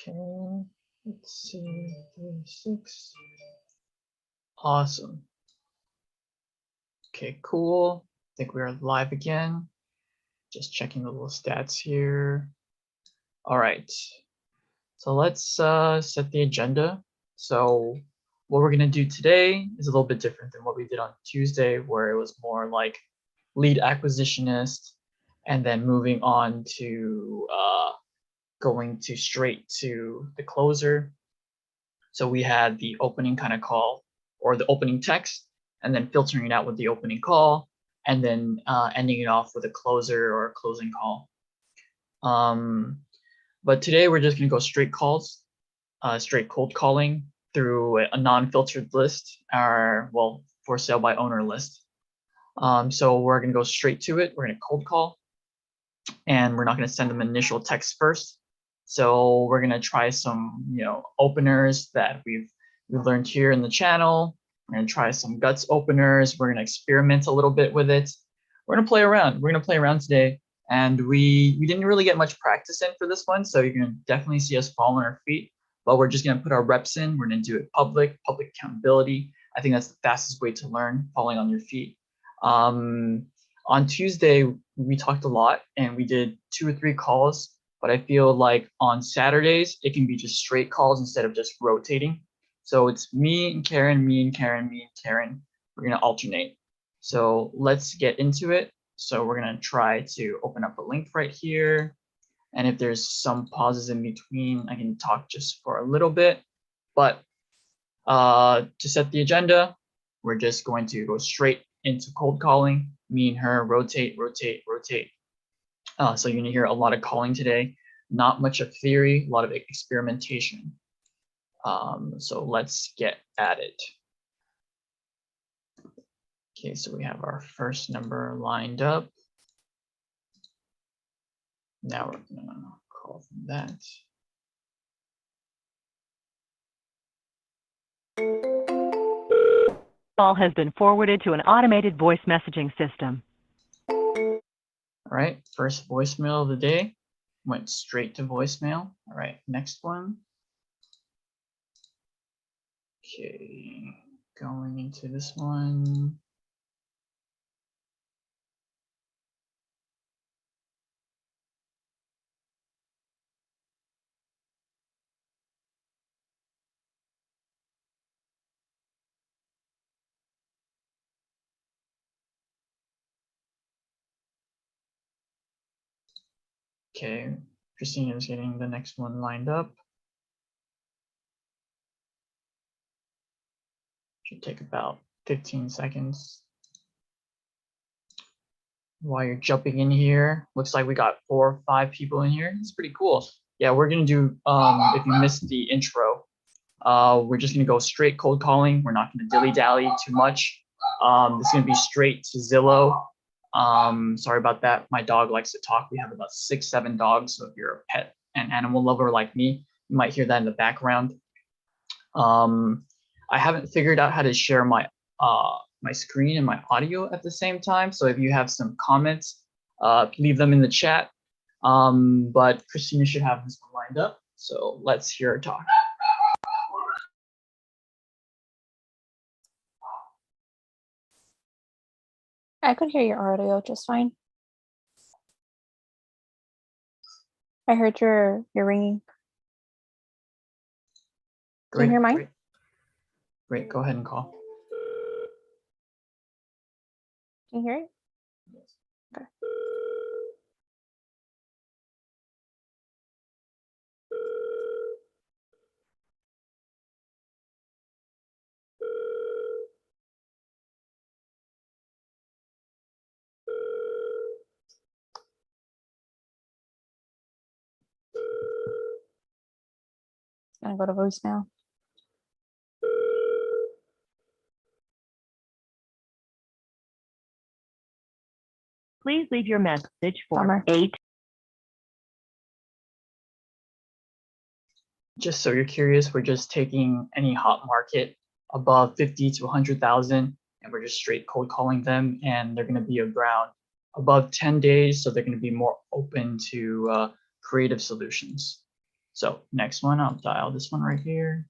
Okay, let's see, 36. Awesome. Okay, cool. I think we are live again. Just checking the little stats here. All right. So let's set the agenda. So what we're gonna do today is a little bit different than what we did on Tuesday, where it was more like lead acquisitionist, and then moving on to going to straight to the closer. So we had the opening kind of call or the opening text, and then filtering it out with the opening call, and then ending it off with a closer or a closing call. But today we're just gonna go straight calls, straight cold calling through a non-filtered list, our for sale by owner list. So we're gonna go straight to it. We're gonna cold call, and we're not gonna send them initial text first. So we're gonna try some, openers that we've learned here in the channel. We're gonna try some guts openers. We're gonna experiment a little bit with it. We're gonna play around. We're gonna play around today, and we didn't really get much practice in for this one, so you're gonna definitely see us fall on our feet. But we're just gonna put our reps in. We're gonna do it public accountability. I think that's the fastest way to learn, falling on your feet. On Tuesday, we talked a lot and we did 2 or 3 calls, but I feel like on Saturdays, it can be just straight calls instead of just rotating. So it's me and Karen, me and Karen, me and Karen. We're gonna alternate. So let's get into it. So we're gonna try to open up a link right here. And if there's some pauses in between, I can talk just for a little bit. But to set the agenda, we're just going to go straight into cold calling. Me and her rotate, rotate, rotate. So you're gonna hear a lot of calling today, not much of theory, a lot of experimentation. So let's get at it. Okay, so we have our first number lined up. Now we're gonna call from that. Call has been forwarded to an automated voice messaging system. All right, first voicemail of the day went straight to voicemail. All right, next one. Okay, going into this one. Okay, Christina's getting the next one lined up. Should take about 15 seconds. While you're jumping in here, looks like we got 4 or 5 people in here. It's pretty cool. Yeah, we're gonna do, if you missed the intro, we're just gonna go straight cold calling. We're not gonna dilly-dally too much. This is gonna be straight to Zillow. Sorry about that. My dog likes to talk. We have about 6, 7 dogs. So if you're a pet and animal lover like me, you might hear that in the background. I haven't figured out how to share my my screen and my audio at the same time. So if you have some comments, leave them in the chat. But Christina should have this one lined up. So let's hear her talk. I could hear your audio just fine. I heard your ringing. Can you hear mine? Great. Go ahead and call. Can you hear it? Okay. It's gonna go to voicemail. Please leave your message for Bummer. 8. Just so you're curious, we're just taking any hot market above 50 to 100,000, and we're just straight cold calling them, and they're going to be around above 10 days, so they're going to be more open to creative solutions. So next one, I'll dial this one right here.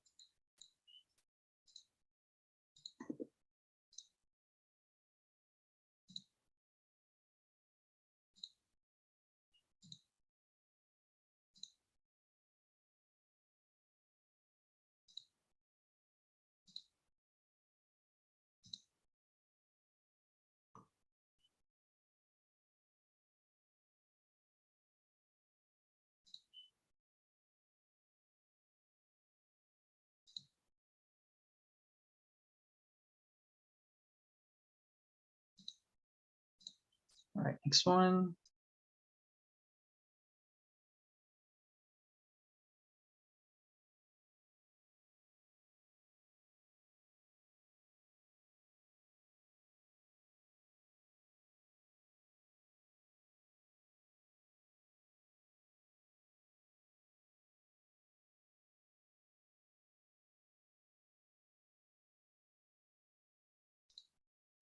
All right, next one.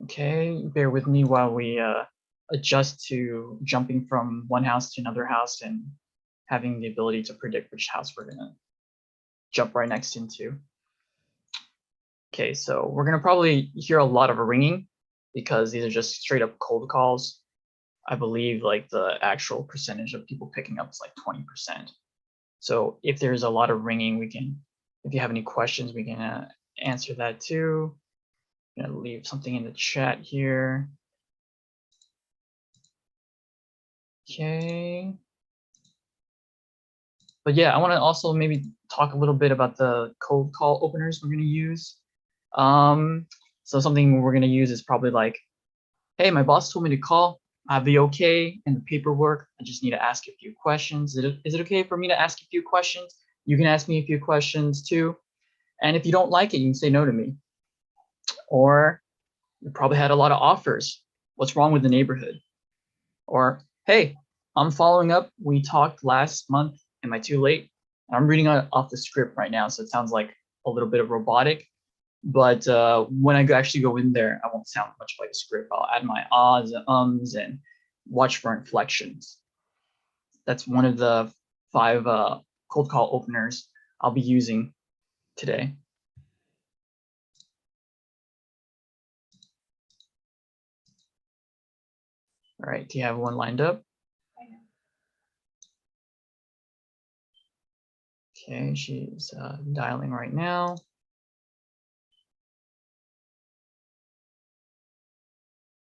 Okay, bear with me while we adjust to jumping from one house to another house and having the ability to predict which house we're gonna jump right next into. Okay, so we're gonna probably hear a lot of ringing because these are just straight up cold calls. I believe like the actual percentage of people picking up is like 20%. So if there's a lot of ringing, if you have any questions, we can answer that too. I'm gonna leave something in the chat here. Okay. But yeah, I want to also maybe talk a little bit about the cold call openers we're going to use. So something we're going to use is probably like, hey, my boss told me to call. I have the okay and the paperwork. I just need to ask a few questions. Is it okay for me to ask a few questions? You can ask me a few questions too. And if you don't like it, you can say no to me. Or you probably had a lot of offers. What's wrong with the neighborhood? Or, hey, I'm following up. We talked last month. Am I too late? I'm reading off the script right now, so it sounds like a little bit of robotic. But when I actually go in there, I won't sound much like a script. I'll add my ahs and ums and watch for inflections. That's one of the 5 cold call openers I'll be using today. All right, do you have one lined up? Okay, she's dialing right now.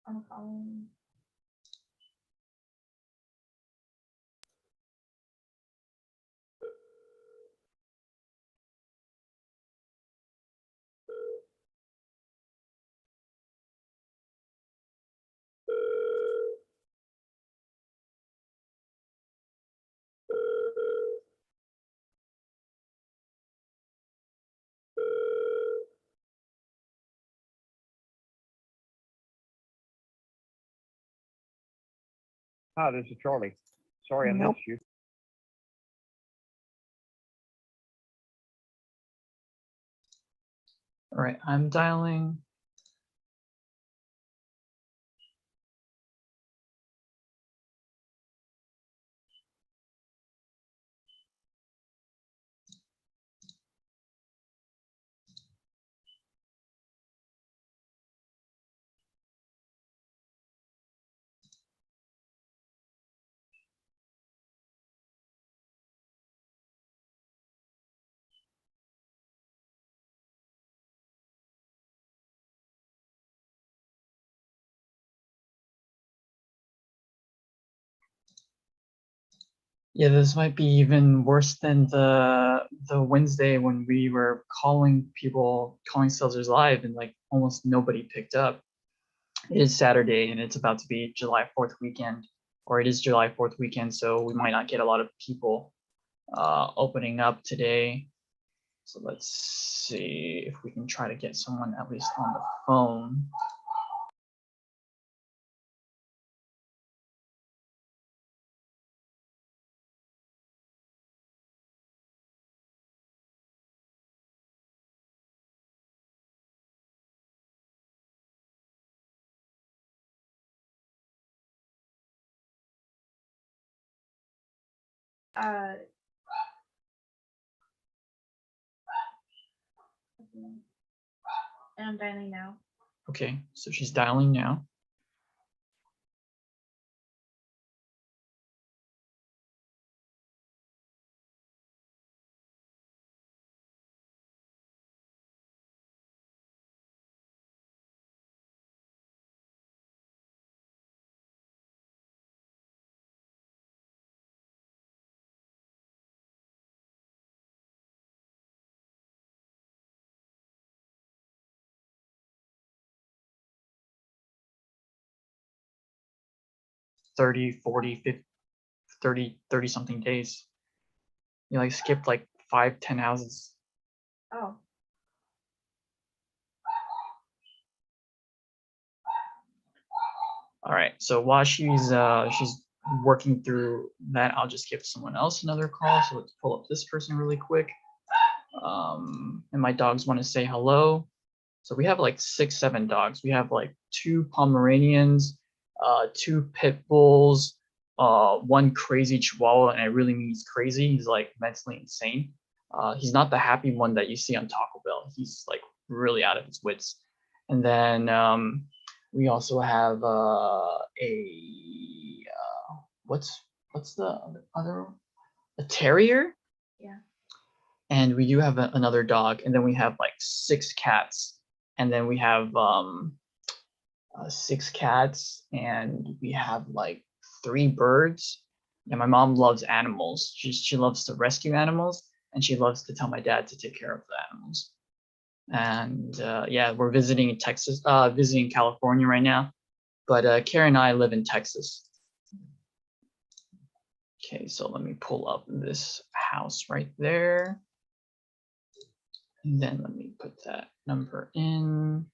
I'm calling. Hi, this is Charlie. Sorry I Nope. missed you. All right, I'm dialing. Yeah, this might be even worse than the Wednesday when we were calling sellers live and like almost nobody picked up. It is Saturday and it's about to be July 4th weekend, or it is July 4th weekend, so we might not get a lot of people opening up today. So let's see if we can try to get someone at least on the phone. And I'm dialing now. Okay, so she's dialing now. Thirty, 40, 50, 30 something days. You like skipped like 5, 10 houses. Oh. All right, so while she's working through that, I'll just give someone else another call. So let's pull up this person really quick. And my dogs want to say hello. So we have like 6, 7 dogs. We have like 2 Pomeranians, 2 pit bulls, 1 crazy Chihuahua, and I really mean he's crazy. He's like mentally insane. He's not the happy one that you see on Taco Bell. He's like really out of his wits. And then we also have what's the other, a terrier? Yeah. And we do have another dog, and then we have like 6 cats, and then we have 6 cats, and we have like 3 birds. And my mom loves animals. She loves to rescue animals, and she loves to tell my dad to take care of the animals. And yeah, we're visiting Texas, visiting California right now, but Karen and I live in Texas. Okay, so let me pull up this house right there. And then let me put that number in.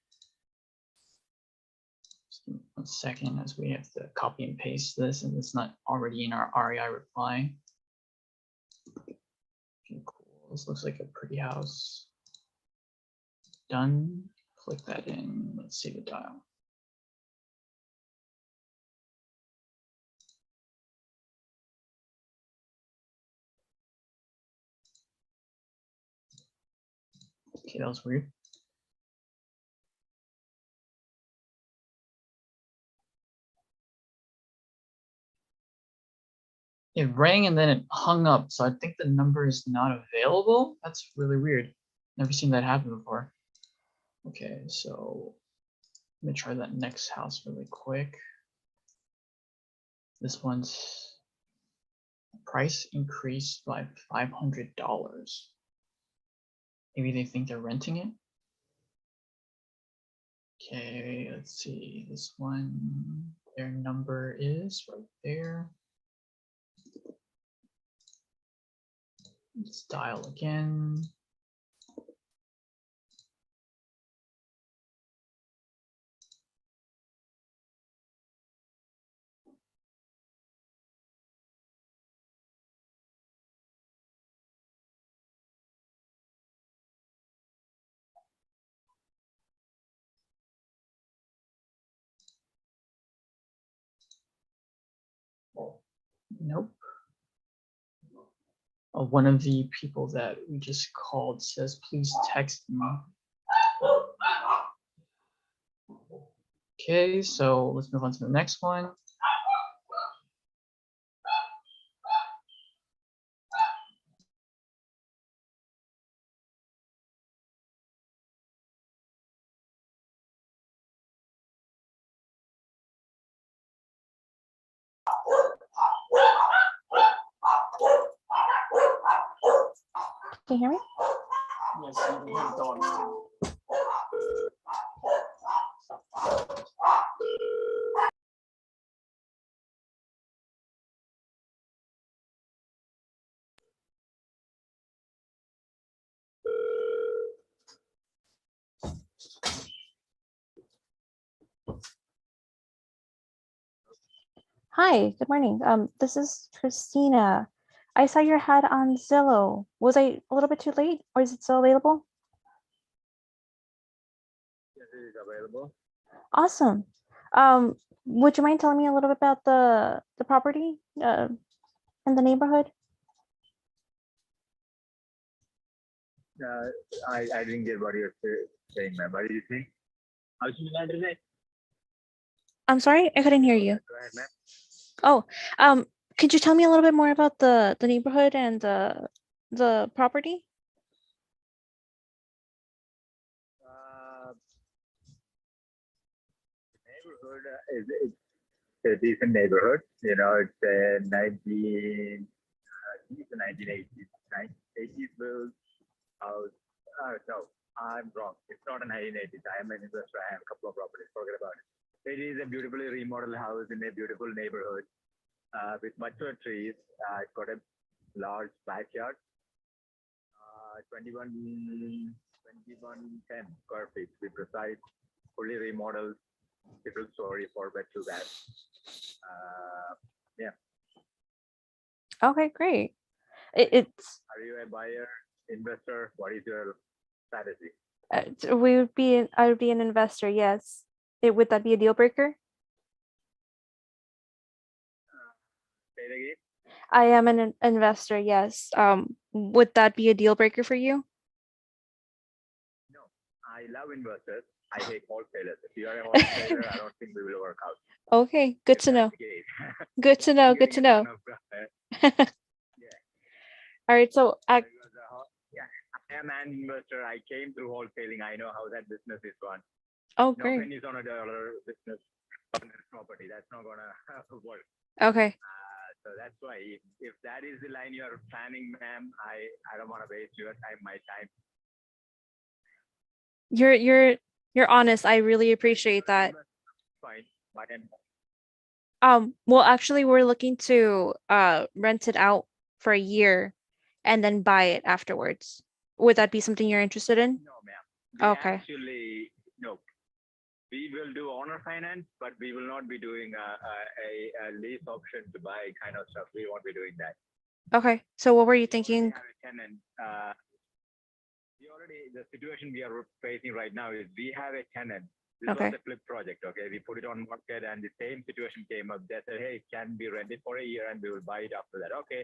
Just give me 1 second as we have to copy and paste this, and it's not already in our REI reply. Okay, cool. This looks like a pretty house. Done. Click that in. Let's see the dial. Okay, that was weird. It rang and then it hung up, so I think the number is not available. That's really weird. Never seen that happen before. Okay, so let me try that next house really quick. This one's price increased by $500. Maybe they think they're renting it. Okay, let's see. This one, their number is right there. Let's dial again. Nope. One of the people that we just called says, please text me. Okay, so let's move on to the next one. Can you hear me? Yes, you can hear the dogs too. Hi, good morning. This is Christina. I saw your hat on Zillow. Was I a little bit too late, or is it still available? Yes, it is available. Awesome. Would you mind telling me a little bit about the property in the neighborhood? I didn't get what you're saying, ma'am. What did you say? How should I address it? I'm sorry, I couldn't hear you. Go ahead, ma'am. Oh, could you tell me a little bit more about the neighborhood and the property? Neighborhood it's a decent neighborhood. You know, it's a 1980s, 1980s built house. No, I'm wrong. It's not a 1980s. I am an investor. I have a couple of properties. Forget about it. It is a beautifully remodeled house in a beautiful neighborhood with mature trees. It's got a large backyard. 2110 square feet to be precise. Fully remodeled. Different story for bed to that. Yeah. Okay, great. It's Are you a buyer, investor? What is your strategy? I would be an investor, yes. Would that be a deal breaker? Say it again. I am an investor, yes. Would that be a deal breaker for you? No, I love investors. I hate wholesalers. If you are a wholesaler, I don't think we will work out. Okay, good If to know. that's the case. Good to know. I'm Good to getting a know. ton of, yeah. All right, so Because, yeah, I am an investor. I came through wholesaling. I know how that business is run. oh, No great. pennies on a dollar business on this property. That's not gonna work. Okay. So that's why if that is the line you're planning, ma'am, I don't want to waste your time, my time. You're honest. I really appreciate that. Fine, but then Well, actually, we're looking to rent it out for a year and then buy it afterwards. Would that be something you're interested in? no, ma'am. We Okay. actually no. We will do owner finance, but we will not be doing a lease option to buy kind of stuff. We won't be doing that. Okay. So what were you We already thinking? have a tenant. The situation we are facing right now is we have a tenant. This Okay. was a flip project. Okay, we put it on market, and the same situation came up. They said, "Hey, can be rented for a year, and we will buy it after that." Okay,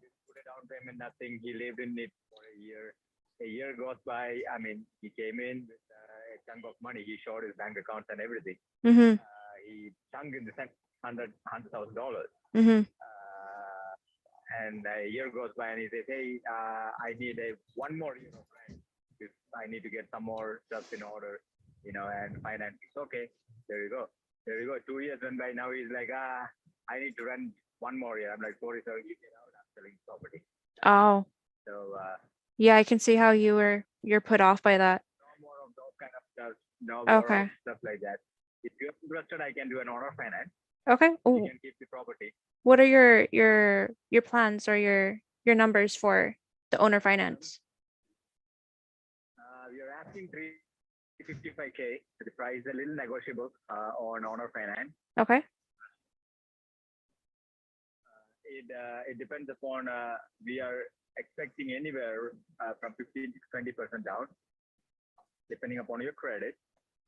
we put a down payment, nothing. He lived in it for a year. A year goes by. I mean, he came in with a chunk of money. He showed his bank accounts and everything. Mm-hmm. He chunked in the sense $100,000. Mm-hmm. And a year goes by, and he says, "Hey, I need one more year of rent. I need to get some more stuff in order, and finance." Okay, there you go. There you go. 2 years went by. Now he's like, I need to rent one more year. I'm like, sorry, sir, you get out. I'm selling property. Oh, So yeah, I can see how you're put off by that. no more of those kind of stuff. No more Okay. of stuff like that. If you're interested, I can do an owner finance. Okay. You Ooh, can keep the property. what are your plans or your numbers for the owner finance? We are asking 355K. The price is a little negotiable on owner finance. Okay. It depends upon we are expecting anywhere from 15 to 20% down, depending upon your credit,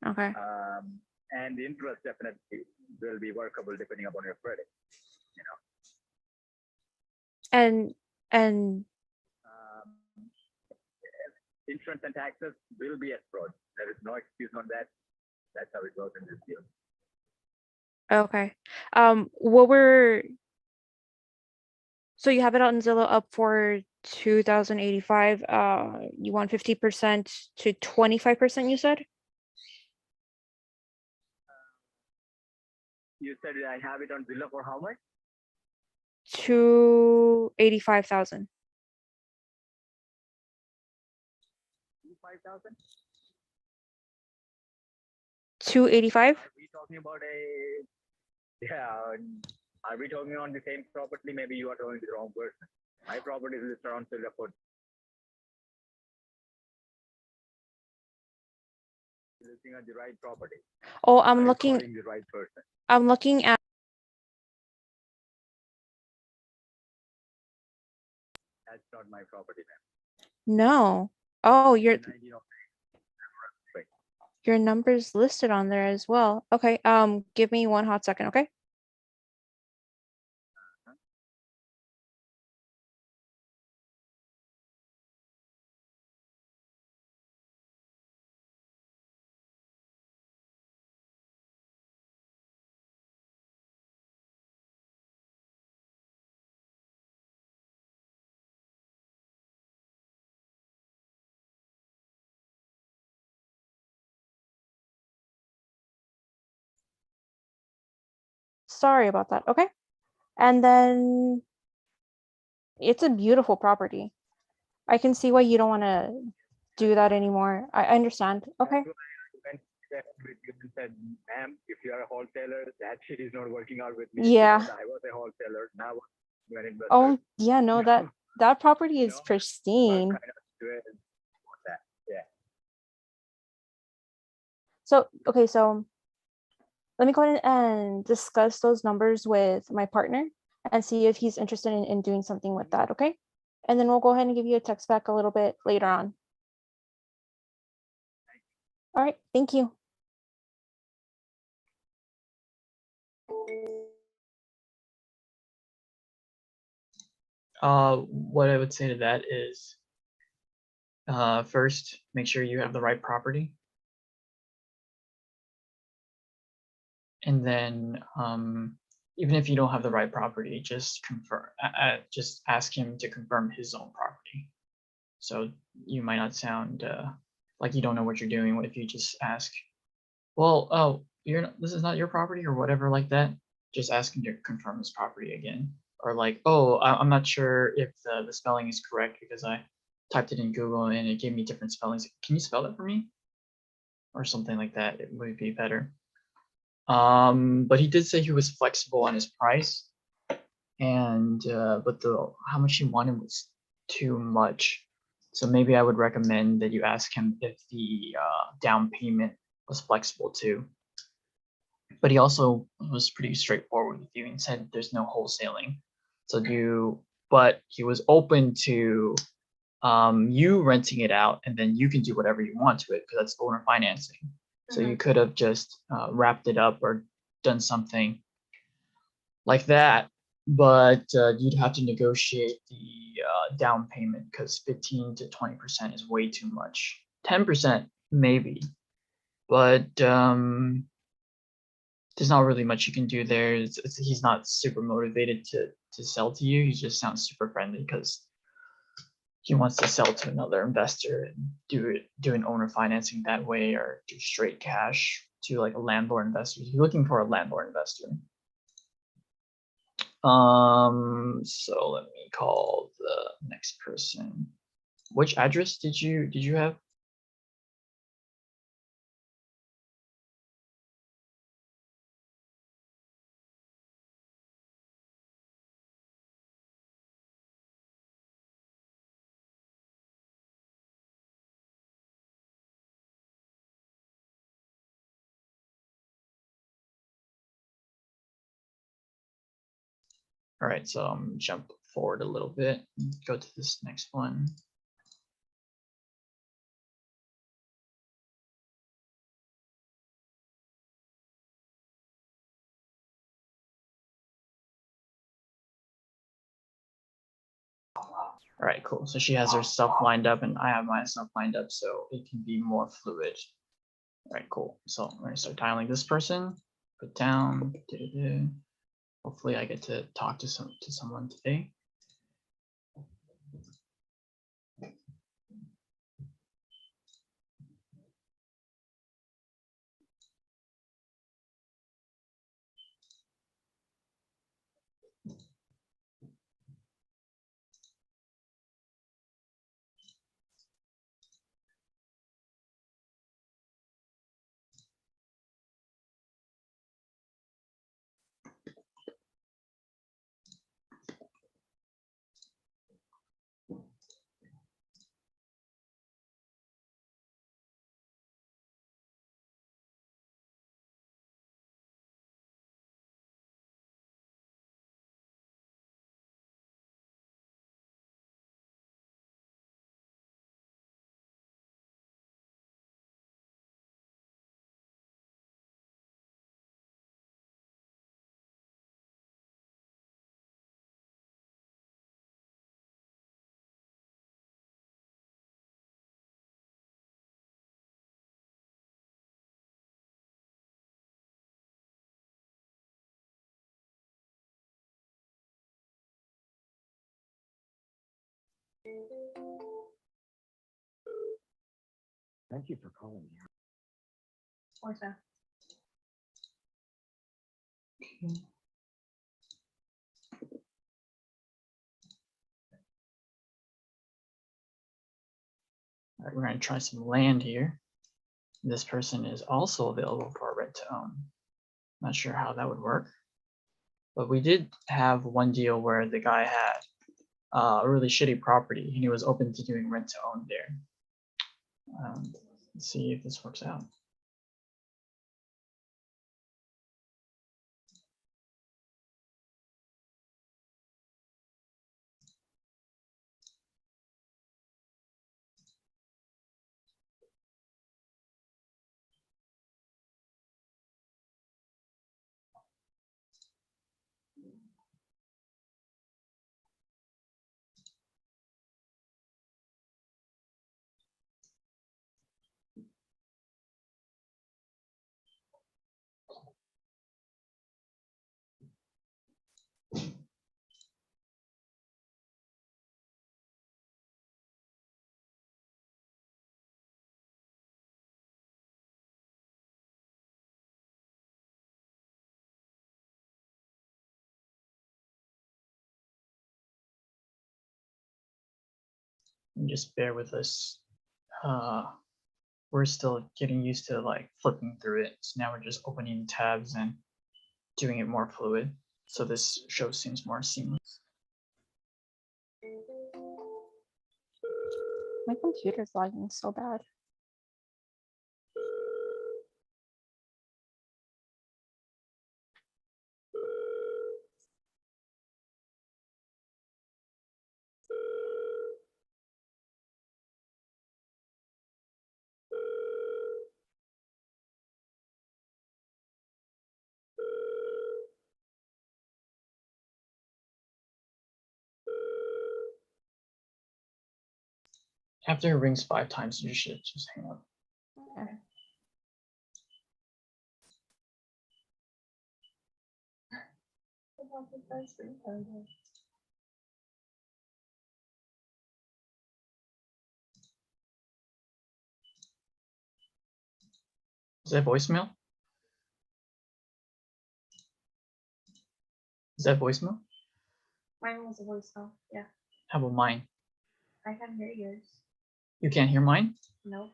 Okay. and the interest definitely will be workable depending upon your credit. And Um, Insurance and taxes will be escrowed. There is no excuse on that. That's how it goes in this deal. okay. What were so you have it on Zillow up for 2085. You want 50% to 25%, you said? You said I have it on Zillow for how much? 285,000. 5,000? 285? Are we talking about are we talking on the same property? Maybe you are talking to the wrong person. My property is listed on Zillow for looking at the right property. Oh, I'm I'm looking calling the right person. at That's not my property, man. no. Oh, your 19 of- your number's listed on there as well. Okay, give me one hot second, okay? sorry about that. Okay. And then it's a beautiful property. I can see why you don't want to do that anymore. I understand. Okay. That's why I went there with you and said, ma'am, if you are a wholesaler, that shit is not working out with me. Yeah. Because I was a wholesaler. Now I'm an investor. Oh, yeah, no, that property is No, are pristine. kind of doing that. Yeah. So, okay, so let me go ahead and discuss those numbers with my partner and see if he's interested in doing something with that, okay? And then we'll go ahead and give you a text back a little bit later on. All right, thank you. What I would say to that is, first, make sure you have the right property. And then, even if you don't have the right property, just confirm, just ask him to confirm his own property. So you might not sound like you don't know what you're doing if you just ask, well, oh, this is not your property or whatever like that. Just ask him to confirm his property again. Or like, oh, I'm not sure if the spelling is correct because I typed it in Google and it gave me different spellings. Can you spell that for me? Or something like that. It would be better. But he did say he was flexible on his price, and but how much he wanted was too much. So maybe I would recommend that you ask him if the down payment was flexible too. But he also was pretty straightforward with you and said there's no wholesaling. But he was open to you renting it out, and then you can do whatever you want to it because that's owner financing. So you could have just wrapped it up or done something like that, but you'd have to negotiate the down payment because 15 to 20% is way too much. 10% maybe, but there's not really much you can do there. He's not super motivated to sell to you. He just sounds super friendly because he wants to sell to another investor and do an owner financing that way, or do straight cash to like a landlord investor. He's looking for a landlord investor. So let me call the next person. Which address did you have? All right, so jump forward a little bit and go to this next one. All right, cool. So she has her stuff lined up and I have my stuff lined up so it can be more fluid. All right, cool. So I'm gonna start tiling this person, put down, hopefully I get to talk to someone today. Thank you for calling me. What's that? All right, we're going to try some land here. This person is also available for rent to own. Not sure how that would work. But we did have one deal where the guy had a really shitty property and he was open to doing rent to own there. Let's see if this works out. And just bear with us. We're still getting used to like flipping through it. So now we're just opening tabs and doing it more fluid. So this show seems more seamless. My computer's lagging so bad. After it rings 5 times, you should just hang up. Okay. Is that voicemail? Is that voicemail? Mine was a voicemail. Yeah, How about mine? I can hear yours. You can't hear mine? No.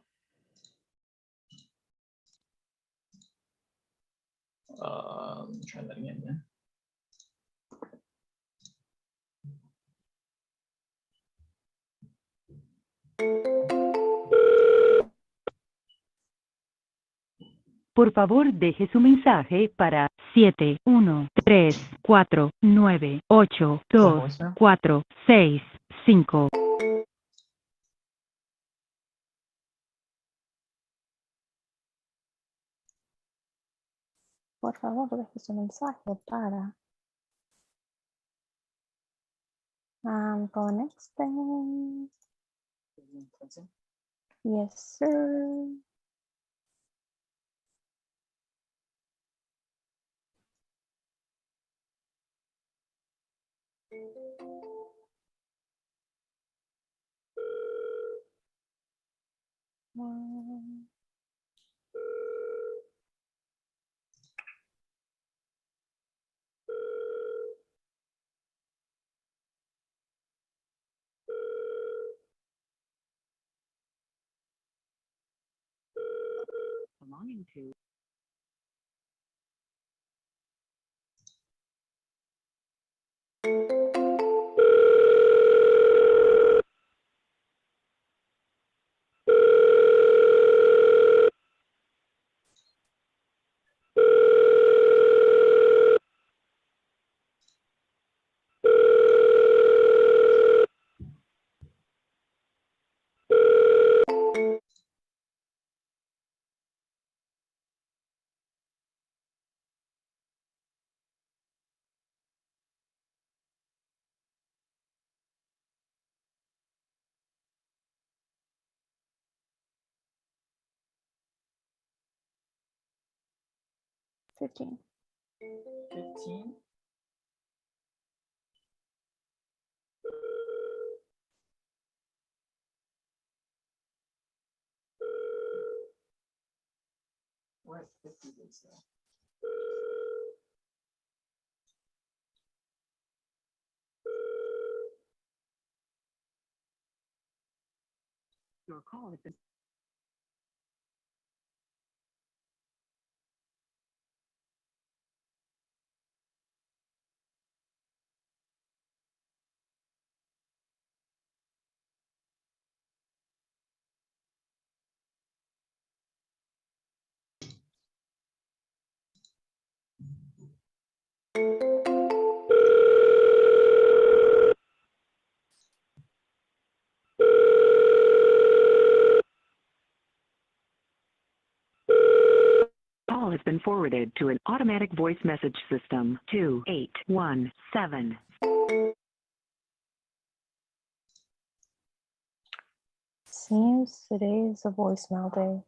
Let me try that again then. Por favor, deje su mensaje para 71349882465. Por favor, deje su mensaje para. Connecting. Yes, sir. Belonging to $15. 15? What 50 is that? Your call has been call has been forwarded to an automatic voice message system. 2817. Seems today is a voicemail day.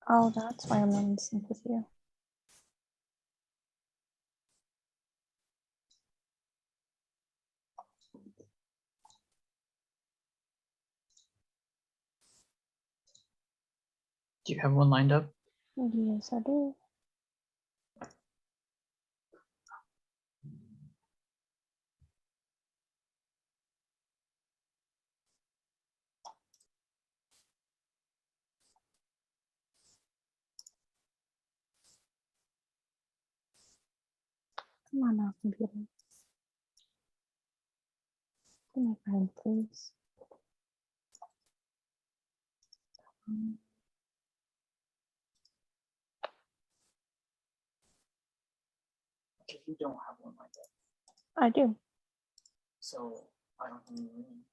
Oh, that's why I'm not in sync with you. Do you have one lined up? Yes, I do. Come on now, computer. Be my friend, please. Okay, you don't have one lined up. I do. So I don't have any room.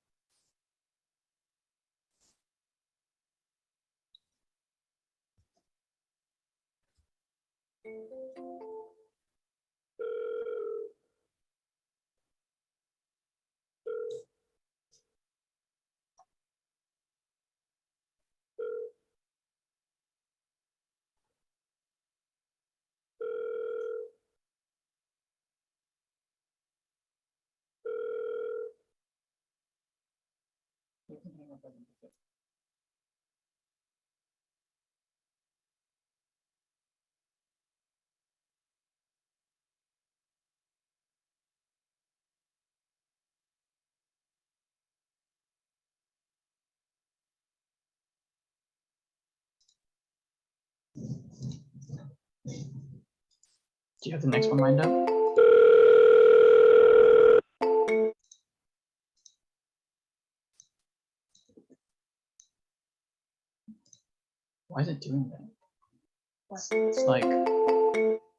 You can hang up and pick it. Do you have the next one lined up? Why is it doing that? It's like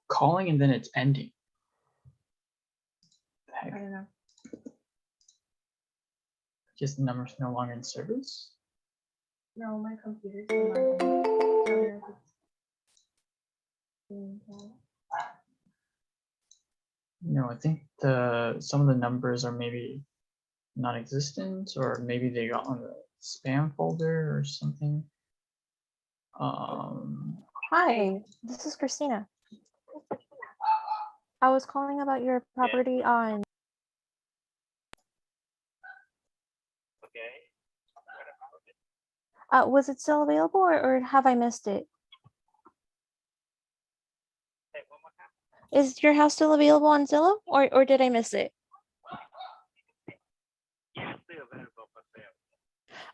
calling and then it's ending. The I heck? don't know. Just the number's no longer in service? No, my computer's still not gonna tell me if it's doing that. No, I think some of the numbers are maybe non-existent, or maybe they got on the spam folder or something. Hi, this is Christina. I was calling about your property on. Was it still available, or have I missed it? Is your house still available on Zillow, or did I miss it?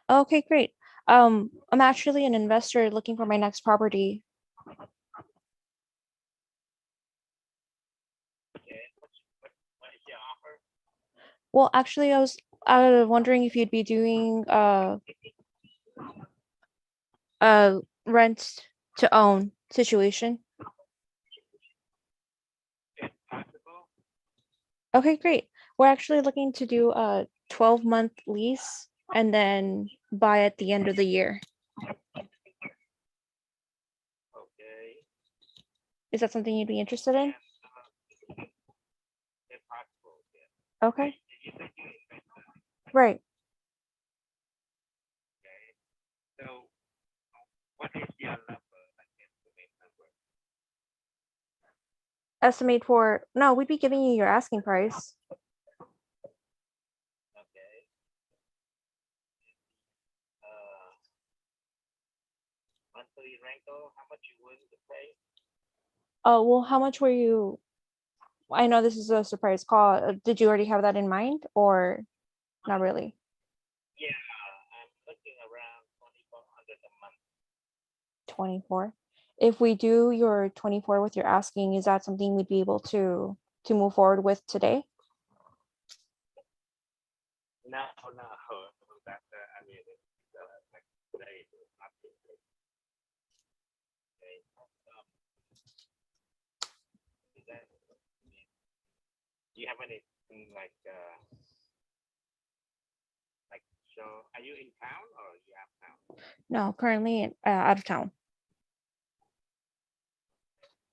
Okay, great. I'm actually an investor looking for my next property. Well, actually, I was wondering if you'd be doing rent to own situation. Okay, great. We're actually looking to do a 12-month lease and then buy at the end of the year. Is that something you'd be interested in? Okay. Right. Estimate for, no, we'd be giving you your asking price. Oh, well, how much were you I know this is a surprise call. Did you already have that in mind or not really? Yeah, I'm looking around 2,400 a month. 24. If we do your 24 with your asking, is that something we'd be able to move forward with today? No, that I mean, like today is not too good. Okay. Is that, do you have anything like so? Are you in town or are you out of town? No, currently out of town.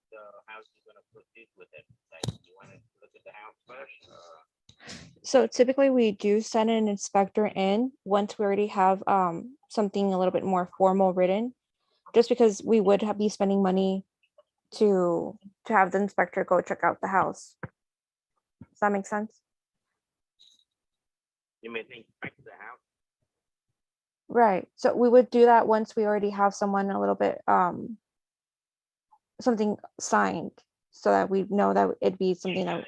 So how's you gonna proceed with it? Like, you want to look at the house first? So typically we do send an inspector in once we already have something a little bit more formal written, just because we would be spending money to have the inspector go check out the house. Does that make sense? You may inspect the house. Right. So we would do that once we already have someone a little bit something signed, so that we know that it'd be something that.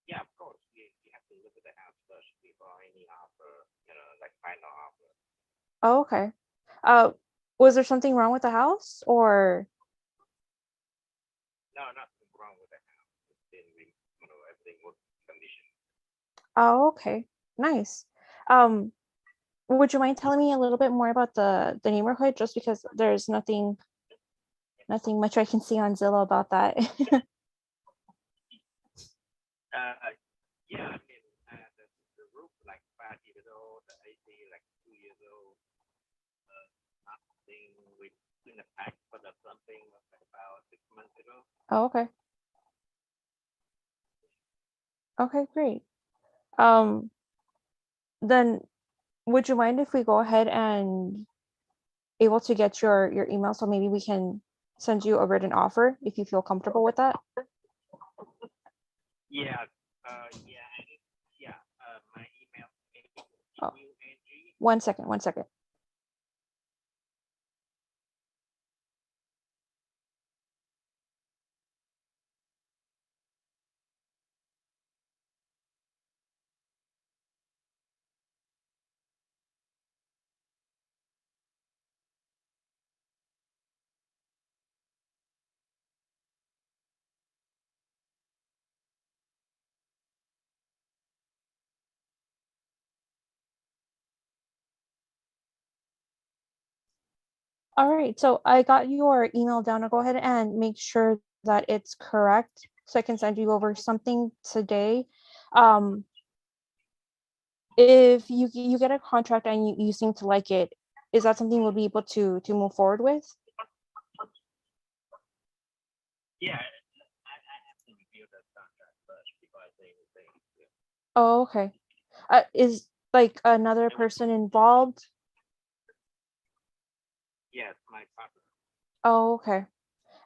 Yeah, of course. You have to look at the house first before any offer, like final offer. Oh, okay. Was there something wrong with the house or? No, nothing wrong with the house. It's been, everything was condition. Oh, okay. Nice. Would you mind telling me a little bit more about the neighborhood, just because there's nothing much I can see on Zillow about that. Yeah, I mean, the roof like 5 years old, the AC like 2 years old. Nothing with in the pack, but that's something like about 6 months ago. Oh, okay. Okay, great. Then would you mind if we go ahead and able to get your email, so maybe we can send you a written offer if you feel comfortable with that? Yeah, my email. Oh. 1 second. All right, so I got your email down. I'll go ahead and make sure that it's correct so I can send you over something today. If you get a contract and you seem to like it, is that something we'll be able to move forward with? Yeah, I have to review the contract first before I say anything. Yeah. Oh, okay. Is like another person involved? Yes, my partner. Oh, okay.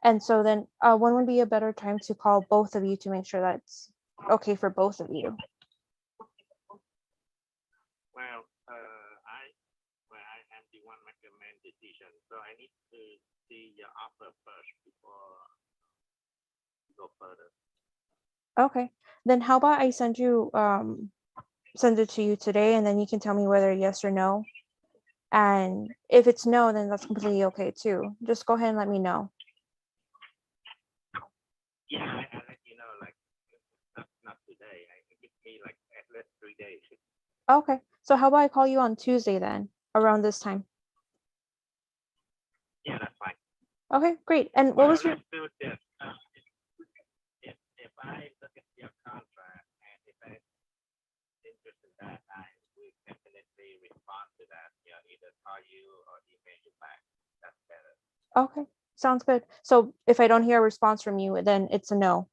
And so then when would be a better time to call both of you to make sure that's okay for both of you? Well, I am the one making decision, so I need to see your offer first before go further. Okay. Then how about I send it to you today, and then you can tell me whether yes or no. And if it's no, then that's completely okay too. Just go ahead and let me know. Yeah, I let you know, like, not today. Give me like at least 3 days. Okay. So how about I call you on Tuesday then, around this time? Yeah, that's fine. Okay, great. And what was your? Let's do this. If I look at your contract and if I'm interested in that, I will definitely respond to that. Either call you or email you back. That's better. Okay, sounds good. So if I don't hear a response from you, then it's a no.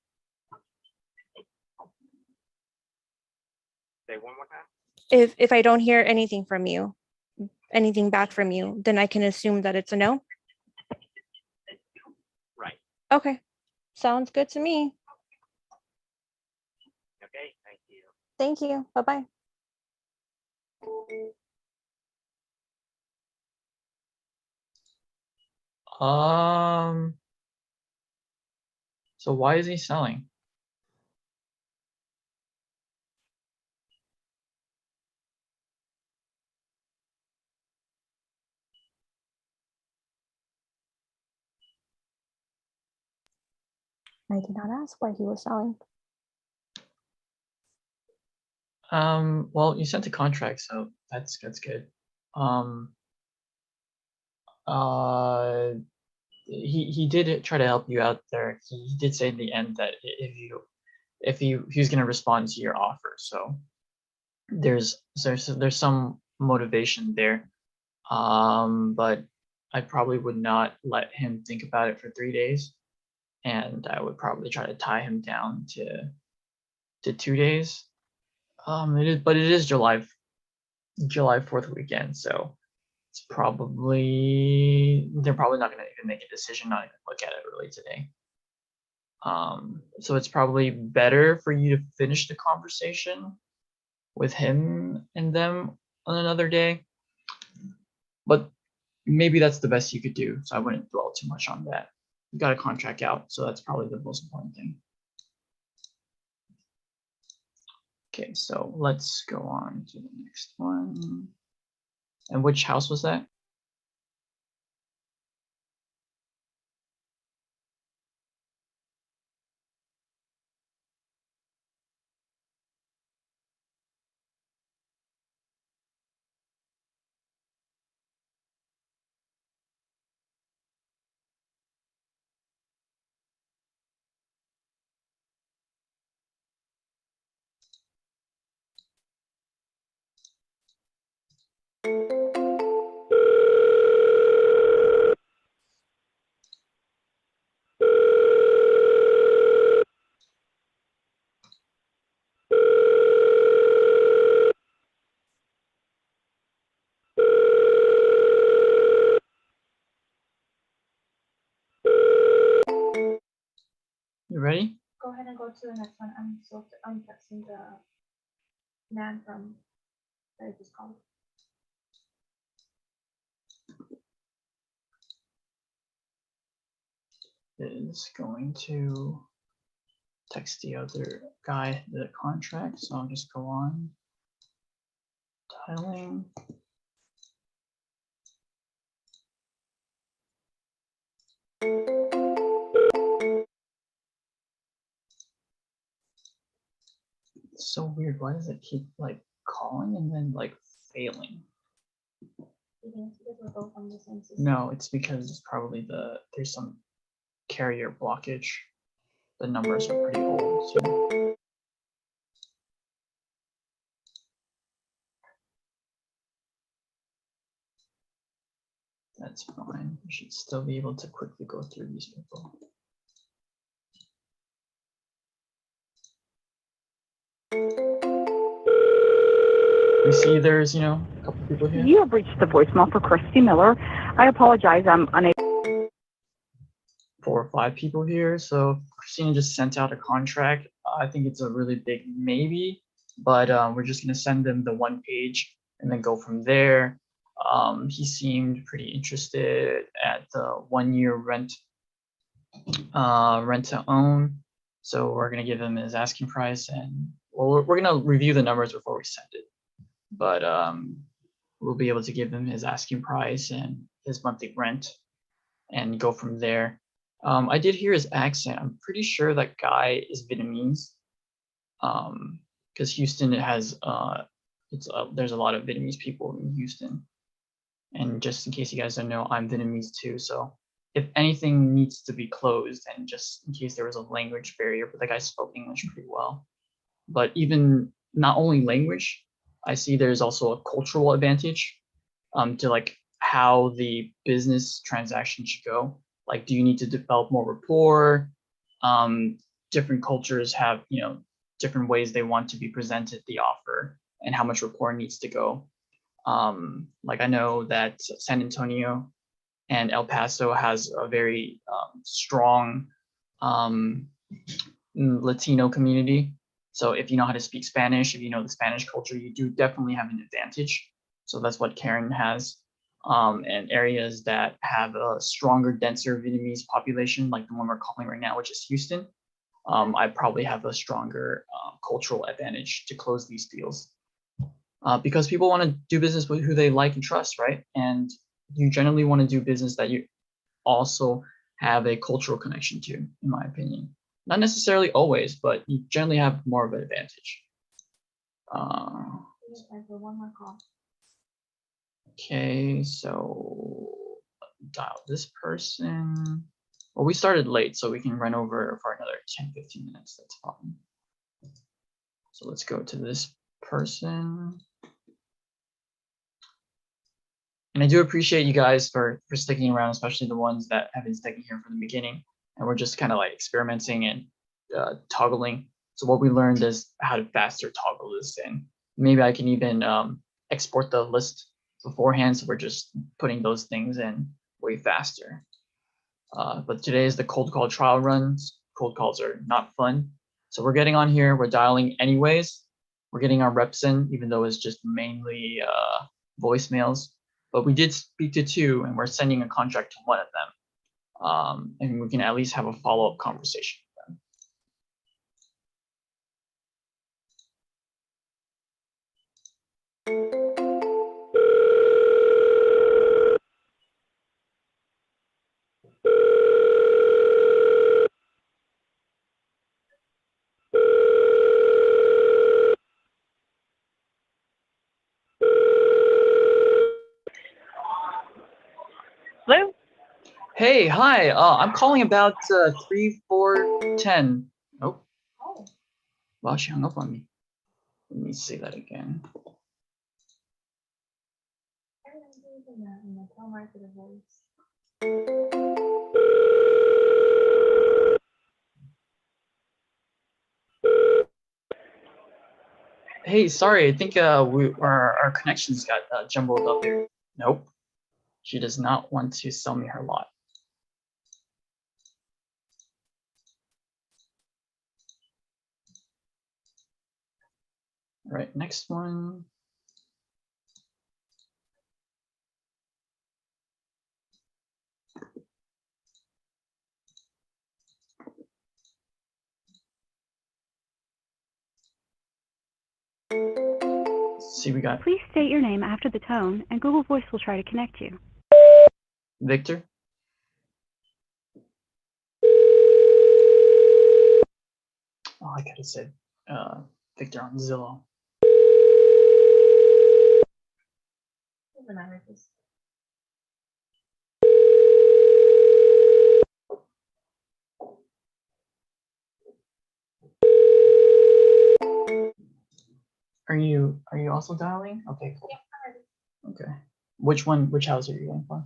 Say one more time. If I don't hear anything from you, anything back from you, then I can assume that it's a no. Right. Okay, sounds good to me. Okay, thank you. Thank you. Bye-bye. Um, So why is he selling? I did not ask why he was selling. Well, you sent a contract, so that's good. He did try to help you out there. He did say in the end that if he was gonna respond to your offer, so there's some motivation there. But I probably would not let him think about it for 3 days, and I would probably try to tie him down to 2 days. But it is July 4th weekend, so it's probably they're probably not gonna even make a decision, not even look at it really today. So it's probably better for you to finish the conversation with him and them on another day. But maybe that's the best you could do, so I wouldn't dwell too much on that. You got a contract out, so that's probably the most important thing. Okay, so let's go on to the next one. And which house was that? You ready? Go ahead and go to the next one. I'm texting the man from that I just called. Is going to text the other guy the contract, so I'll just go on tiling. It's so weird. Why does it keep like calling and then like failing? You think it's because we're both on the same system? No, it's because it's probably there's some carrier blockage. The numbers are pretty old. So. That's fine. We should still be able to quickly go through these people. We see there's, a couple people here. You have reached the voicemail for Christy Miller. I apologize, I'm unable. 4 or 5 people here. So Christina just sent out a contract. I think it's a really big maybe, but we're just gonna send them the 1 page and then go from there. He seemed pretty interested at the 1-year rent to own. So we're gonna give him his asking price, and well, we're gonna review the numbers before we send it. But we'll be able to give him his asking price and his monthly rent and go from there. I did hear his accent. I'm pretty sure that guy is Vietnamese, because Houston has there's a lot of Vietnamese people in Houston. And just in case you guys don't know, I'm Vietnamese too. So if anything needs to be closed, and just in case there was a language barrier, but the guy spoke English pretty well. But even not only language, I see there's also a cultural advantage to like how the business transaction should go. Like, do you need to develop more rapport? Different cultures have, different ways they want to be presented the offer and how much rapport needs to go. Like I know that San Antonio and El Paso has a very strong Latino community. So if you know how to speak Spanish, if you know the Spanish culture, you do definitely have an advantage. So that's what Karen has. and areas that have a stronger, denser Vietnamese population, like the one we're calling right now, which is Houston, I probably have a stronger cultural advantage to close these deals. Because people want to do business with who they like and trust, right? And you generally want to do business that you also have a cultural connection to, in my opinion. Not necessarily always, but you generally have more of an advantage. Just time for one more call. Okay, so dial this person. Well, we started late, so we can run over for another 10-15 minutes. That's fine. So let's go to this person. And I do appreciate you guys for sticking around, especially the ones that have been sticking here from the beginning. And we're just kind of like experimenting and toggling. So what we learned is how to faster toggle this in. Maybe I can even export the list beforehand, so we're just putting those things in way faster. But today is the cold call trial runs. Cold calls are not fun. So we're getting on here, we're dialing anyways. We're getting our reps in, even though it's just mainly voicemails. But we did speak to 2, and we're sending a contract to 1 of them. And we can at least have a follow-up conversation with them. Hello? Hey, hi. I'm calling about 3410. Oh, Oh, wow, she hung up on me. Let me say that again. I remember in the telemarketer voice. Hey, sorry, I think our connections got jumbled up here. Nope. She does not want to sell me her lot. All right, next one. Let's see, we got Please state your name after the tone, and Google Voice will try to connect you. Victor. Oh, I could have said Victor on Zillow. Doesn't matter, just Are you also dialing? Okay, cool. Okay. Which house are you going for?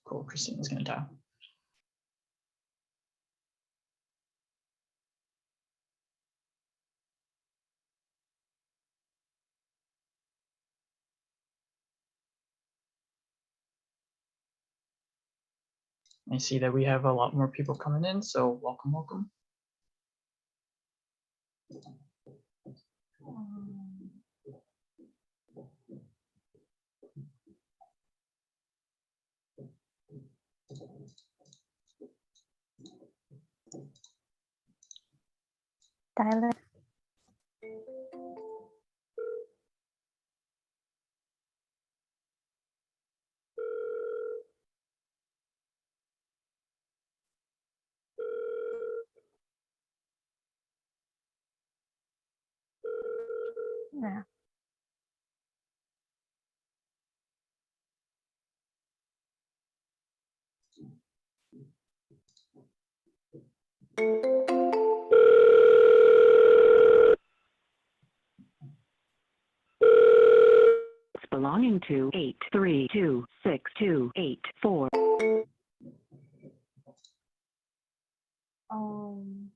Cool, Christina's gonna dial. I see that we have a lot more people coming in, so welcome, welcome. Tyler. Yeah. Belonging to 8326284. um.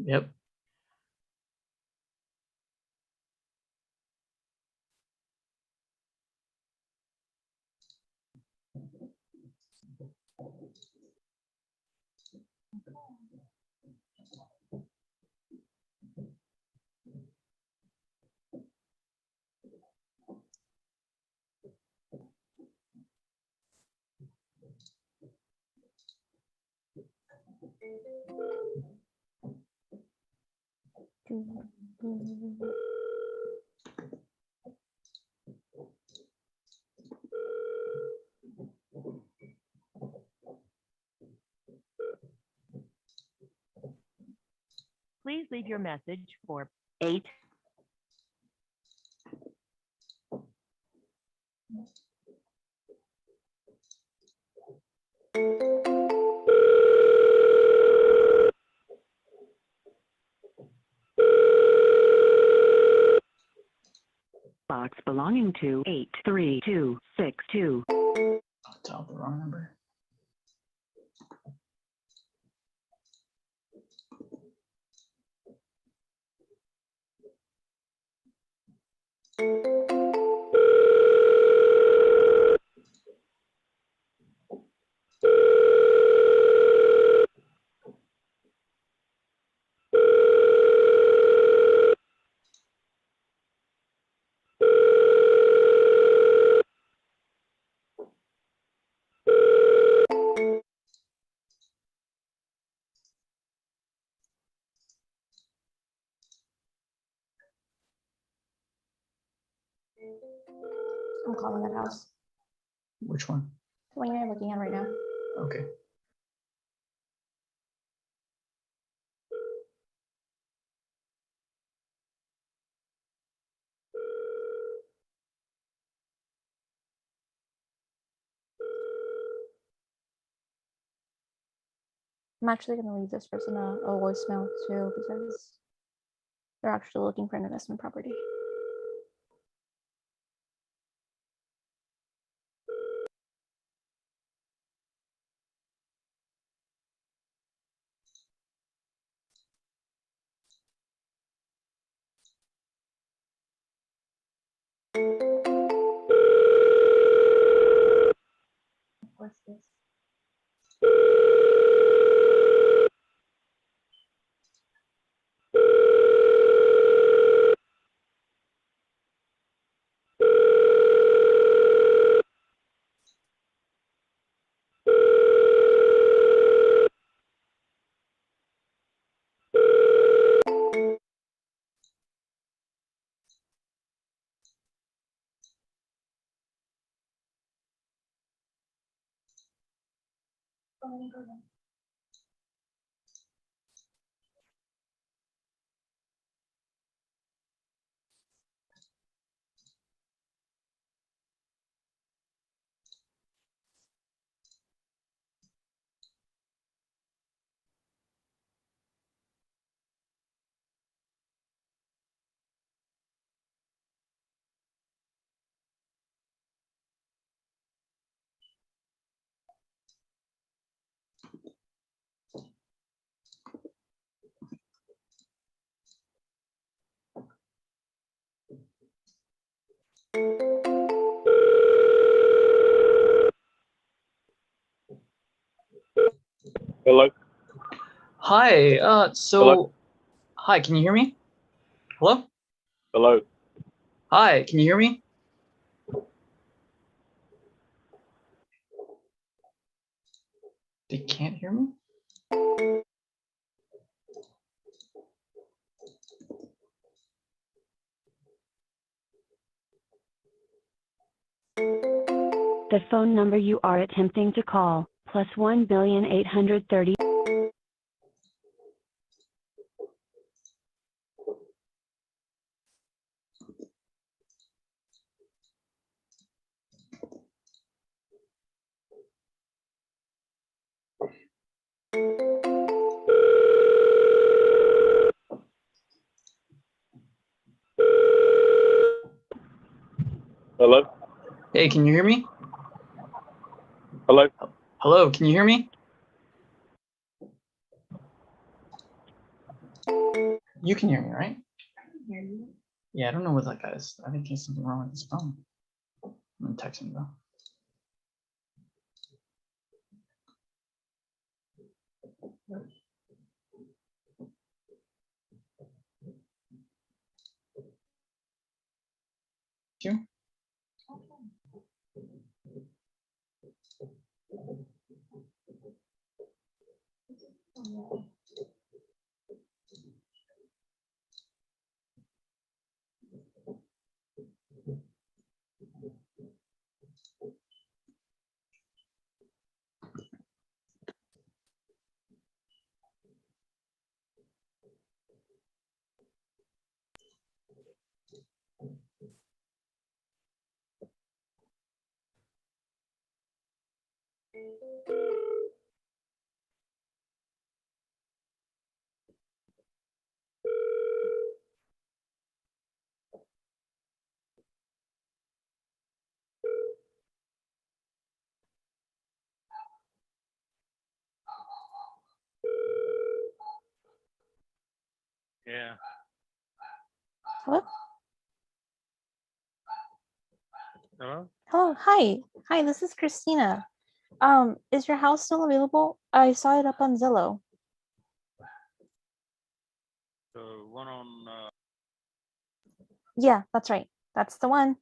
Yep. Please leave your message for 8. Box belonging to 83262. Oh, dialed the wrong number. I'm calling that house. Which one? The one you're looking at right now. Okay. I'm actually going to leave this person a voicemail too because they're actually looking for an investment property. What's this? Go ahead and go then. Hello. Hi. Hello? Hi. Can you hear me? Hello. Hello. Hi. Can you hear me? They can't hear me. The phone number you are attempting to call, +1,830. Hello. Hey, can you hear me? Hello. Hello. Can you hear me? You can hear me, right? I can hear you. Yeah, I don't know what that guy is. I think he has something wrong with his phone. I'm gonna text him though. You? Oh, yeah. Yeah. Hello? Hello? Hello, hi. Hi, this is Christina. Is your house still available? I saw it up on Zillow. The one on, Yeah, that's right. That's the one.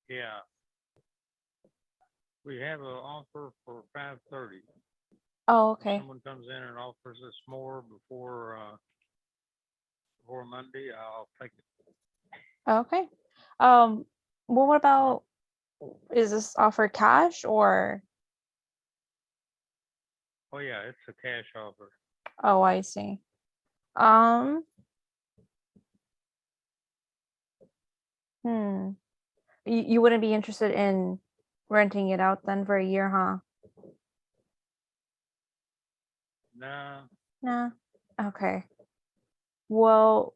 yeah. We have an offer for 5:30. Oh, okay. Someone comes in and offers us more before Monday, I'll take it. Okay. Well, what about, is this offer cash or? Oh, yeah, it's a cash offer. Oh, I see. Um, you wouldn't be interested in renting it out then for a year, huh? Nah, Nah. Okay. Well,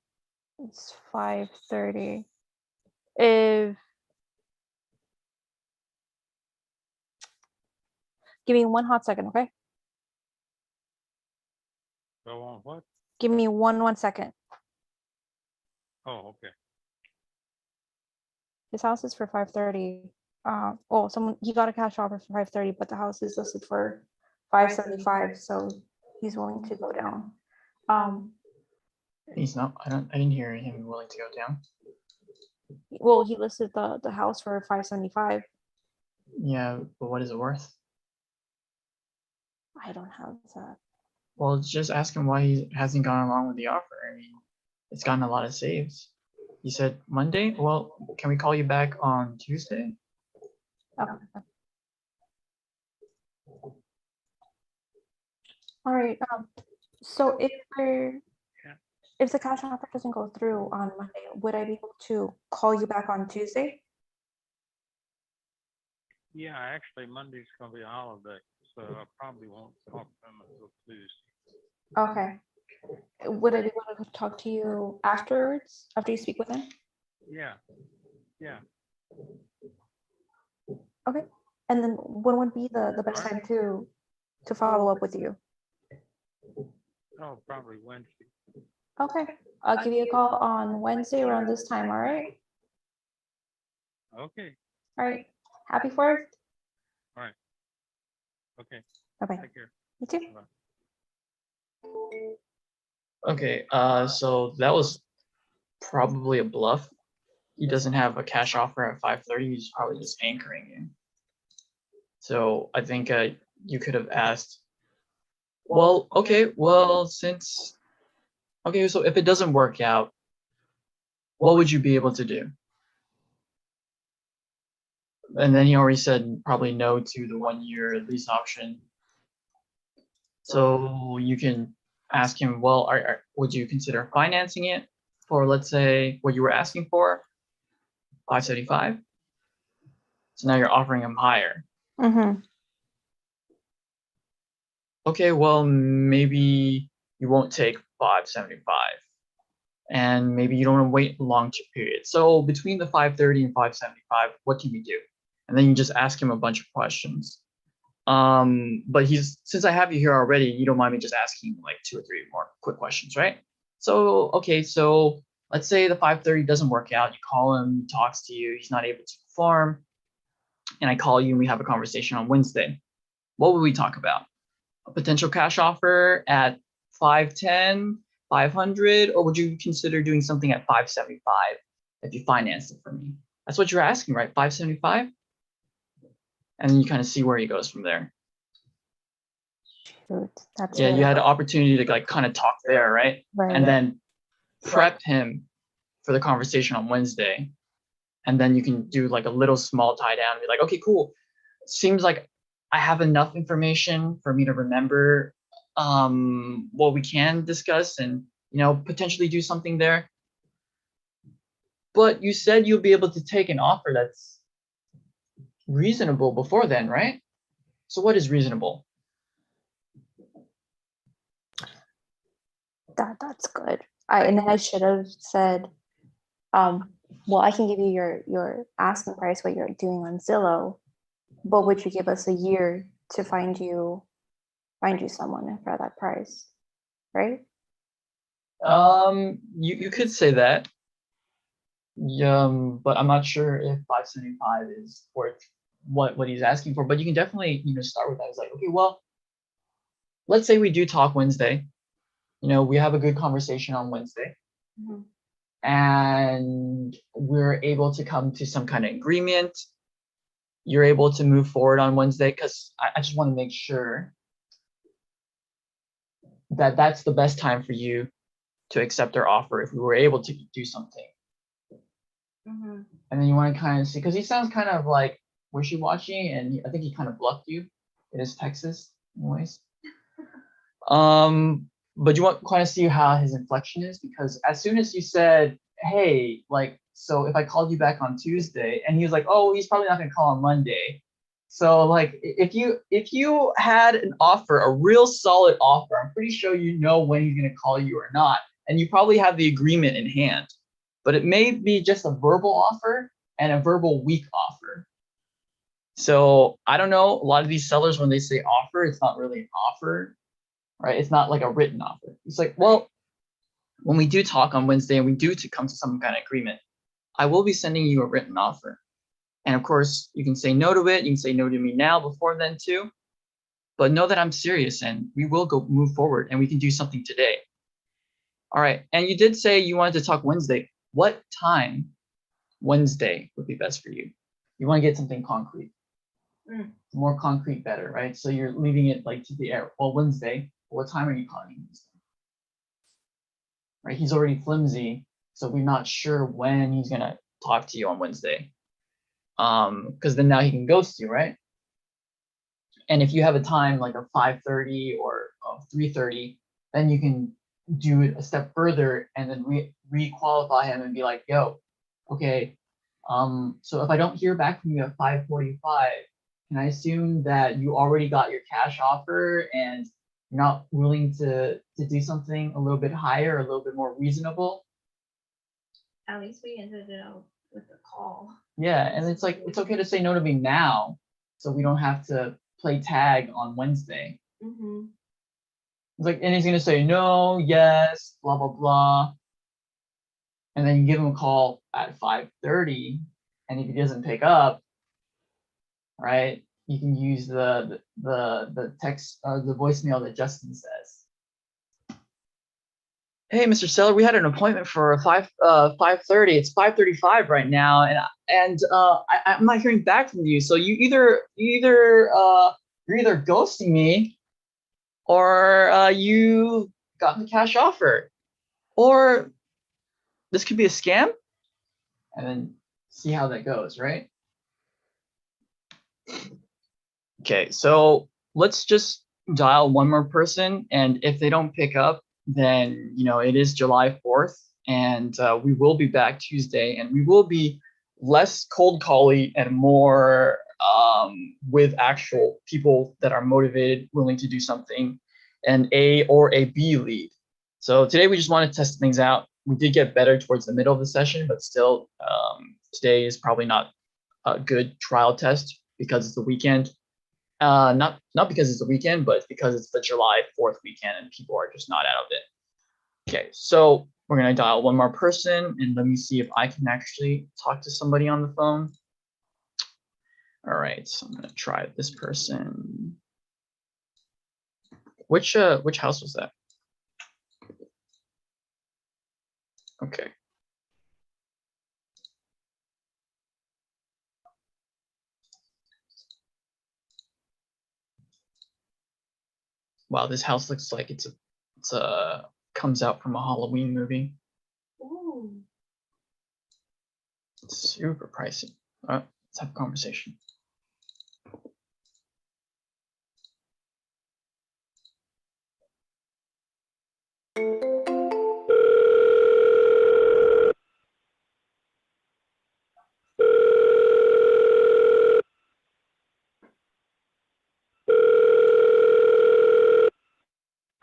it's 5:30. If Give me one hot second, okay? go on what? Give me one second. Oh, okay. His house is for 5:30. Oh, he got a cash offer for 5:30, but the house is listed for 5:75, so he's willing to go down. He's not. I didn't hear him willing to go down. Well, he listed the house for 5:75. Yeah, but what is it worth? I don't have that. Well, just ask him why he hasn't gone along with the offer. I mean, it's gotten a lot of saves. He said Monday. Well, can we call you back on Tuesday? Okay. All right. So if the cash offer doesn't go through on Monday, would I be able to call you back on Tuesday? Yeah, actually, Monday's gonna be a holiday, so I probably won't talk to them until Tuesday. Okay. Would I be able to talk to you afterwards, after you speak with him? Yeah, yeah. Okay. And then when would be the best time to follow up with you? Oh, probably Wednesday. Okay. I'll give you a call on Wednesday around this time, all right? Okay, All right. Happy 4th. all right. Okay, Bye-bye. take care. You too. Bye. Okay. So that was probably a bluff. He doesn't have a cash offer at 5:30. He's probably just anchoring you. So I think you could have asked. Well, okay. Well, okay. So if it doesn't work out, what would you be able to do? And then he already said probably no to the 1-year lease option. So you can ask him, well, would you consider financing it for, let's say, what you were asking for, 575? So now you're offering him higher. Mm-hmm. Okay, well, maybe you won't take 575. And maybe you don't want to wait a long period. So between the 530 and 575, what can we do? And then you just ask him a bunch of questions. But since I have you here already, you don't mind me just asking like 2 or 3 more quick questions, right? So, okay, so let's say the 530 doesn't work out. You call him, he talks to you, he's not able to perform. And I call you and we have a conversation on Wednesday. What would we talk about? A potential cash offer at 510, 500, or would you consider doing something at 575 if you financed it for me? That's what you're asking, right? 575? And then you kind of see where he goes from there. Shoot, that's Yeah, really you had an rough. opportunity to like kind of talk there, right? Right. And then prep him for the conversation on Wednesday. And then you can do like a little small tie down and be like, okay, cool. Seems like I have enough information for me to remember what we can discuss and, potentially do something there. But you said you'll be able to take an offer that's reasonable before then, right? So what is reasonable? That's good. And then I should have said, well, I can give you your asking price, what you're doing on Zillow, but would you give us a year to find you someone for that price, right? You could say that. But I'm not sure if 575 is worth what he's asking for. But you can definitely start with that. It's like, okay, well, let's say we do talk Wednesday. We have a good conversation on Wednesday, Mhm. and we're able to come to some kind of agreement. You're able to move forward on Wednesday, because I just want to make sure that that's the best time for you to accept their offer if we were able to do something. Mhm. And then you want to kind of see, because he sounds kind of like wishy-washy, and I think he kind of bluffed you. It is Texas, anyways. But you want to kind of see how his inflection is, because as soon as you said, hey, like, so if I called you back on Tuesday, and he was like, oh, he's probably not gonna call on Monday. So like, if you had an offer, a real solid offer, I'm pretty sure you know when he's gonna call you or not, and you probably have the agreement in hand. But it may be just a verbal offer and a verbal weak offer. So I don't know. A lot of these sellers, when they say offer, it's not really an offer, right? It's not like a written offer. It's like, well, when we do talk on Wednesday and we do to come to some kind of agreement, I will be sending you a written offer. And of course, you can say no to it. You can say no to me now before then too. But know that I'm serious and we will go move forward and we can do something today. All right. And you did say you wanted to talk Wednesday. What time Wednesday would be best for you? You want to get something concrete. Mm. The more concrete, better, right? So you're leaving it like to the air. Well, Wednesday. What time are you calling Wednesday? Right? He's already flimsy, so we're not sure when he's gonna talk to you on Wednesday. Because then now he can ghost you, right? And if you have a time like a 5:30 or 3:30, then you can do it a step further and then re-qualify him and be like, yo, okay, so if I don't hear back from you at 5:45, can I assume that you already got your cash offer and you're not willing to do something a little bit higher, a little bit more reasonable? At least we ended it out with the call. Yeah, and it's like, it's okay to say no to me now, so we don't have to play tag on Wednesday. Mm-hmm. It's like, and he's gonna say no, yes, blah blah blah, and then you give him a call at 5:30, and if he doesn't pick up, right, you can use the text or the voicemail that Justin says. Hey, Mr. Seller, we had an appointment for 5:30. It's 5:35 right now, and I'm not hearing back from you. So you're either ghosting me, or you got the cash offer, or this could be a scam. And then see how that goes, right? Okay, so let's just dial one more person, and if they don't pick up, then it is July 4th, and we will be back Tuesday, and we will be less cold calling and more with actual people that are motivated, willing to do something, an A or a B lead. So today we just want to test things out. We did get better towards the middle of the session, but still, today is probably not a good trial test because it's the weekend. Not because it's the weekend, but because it's the July 4th weekend and people are just not out of it. Okay, so we're gonna dial one more person and let me see if I can actually talk to somebody on the phone. All right, so I'm gonna try this person. Which house was that? Okay. Wow, this house looks like it's a comes out from a Halloween movie. Ooh. It's super pricey. All right, let's have a conversation.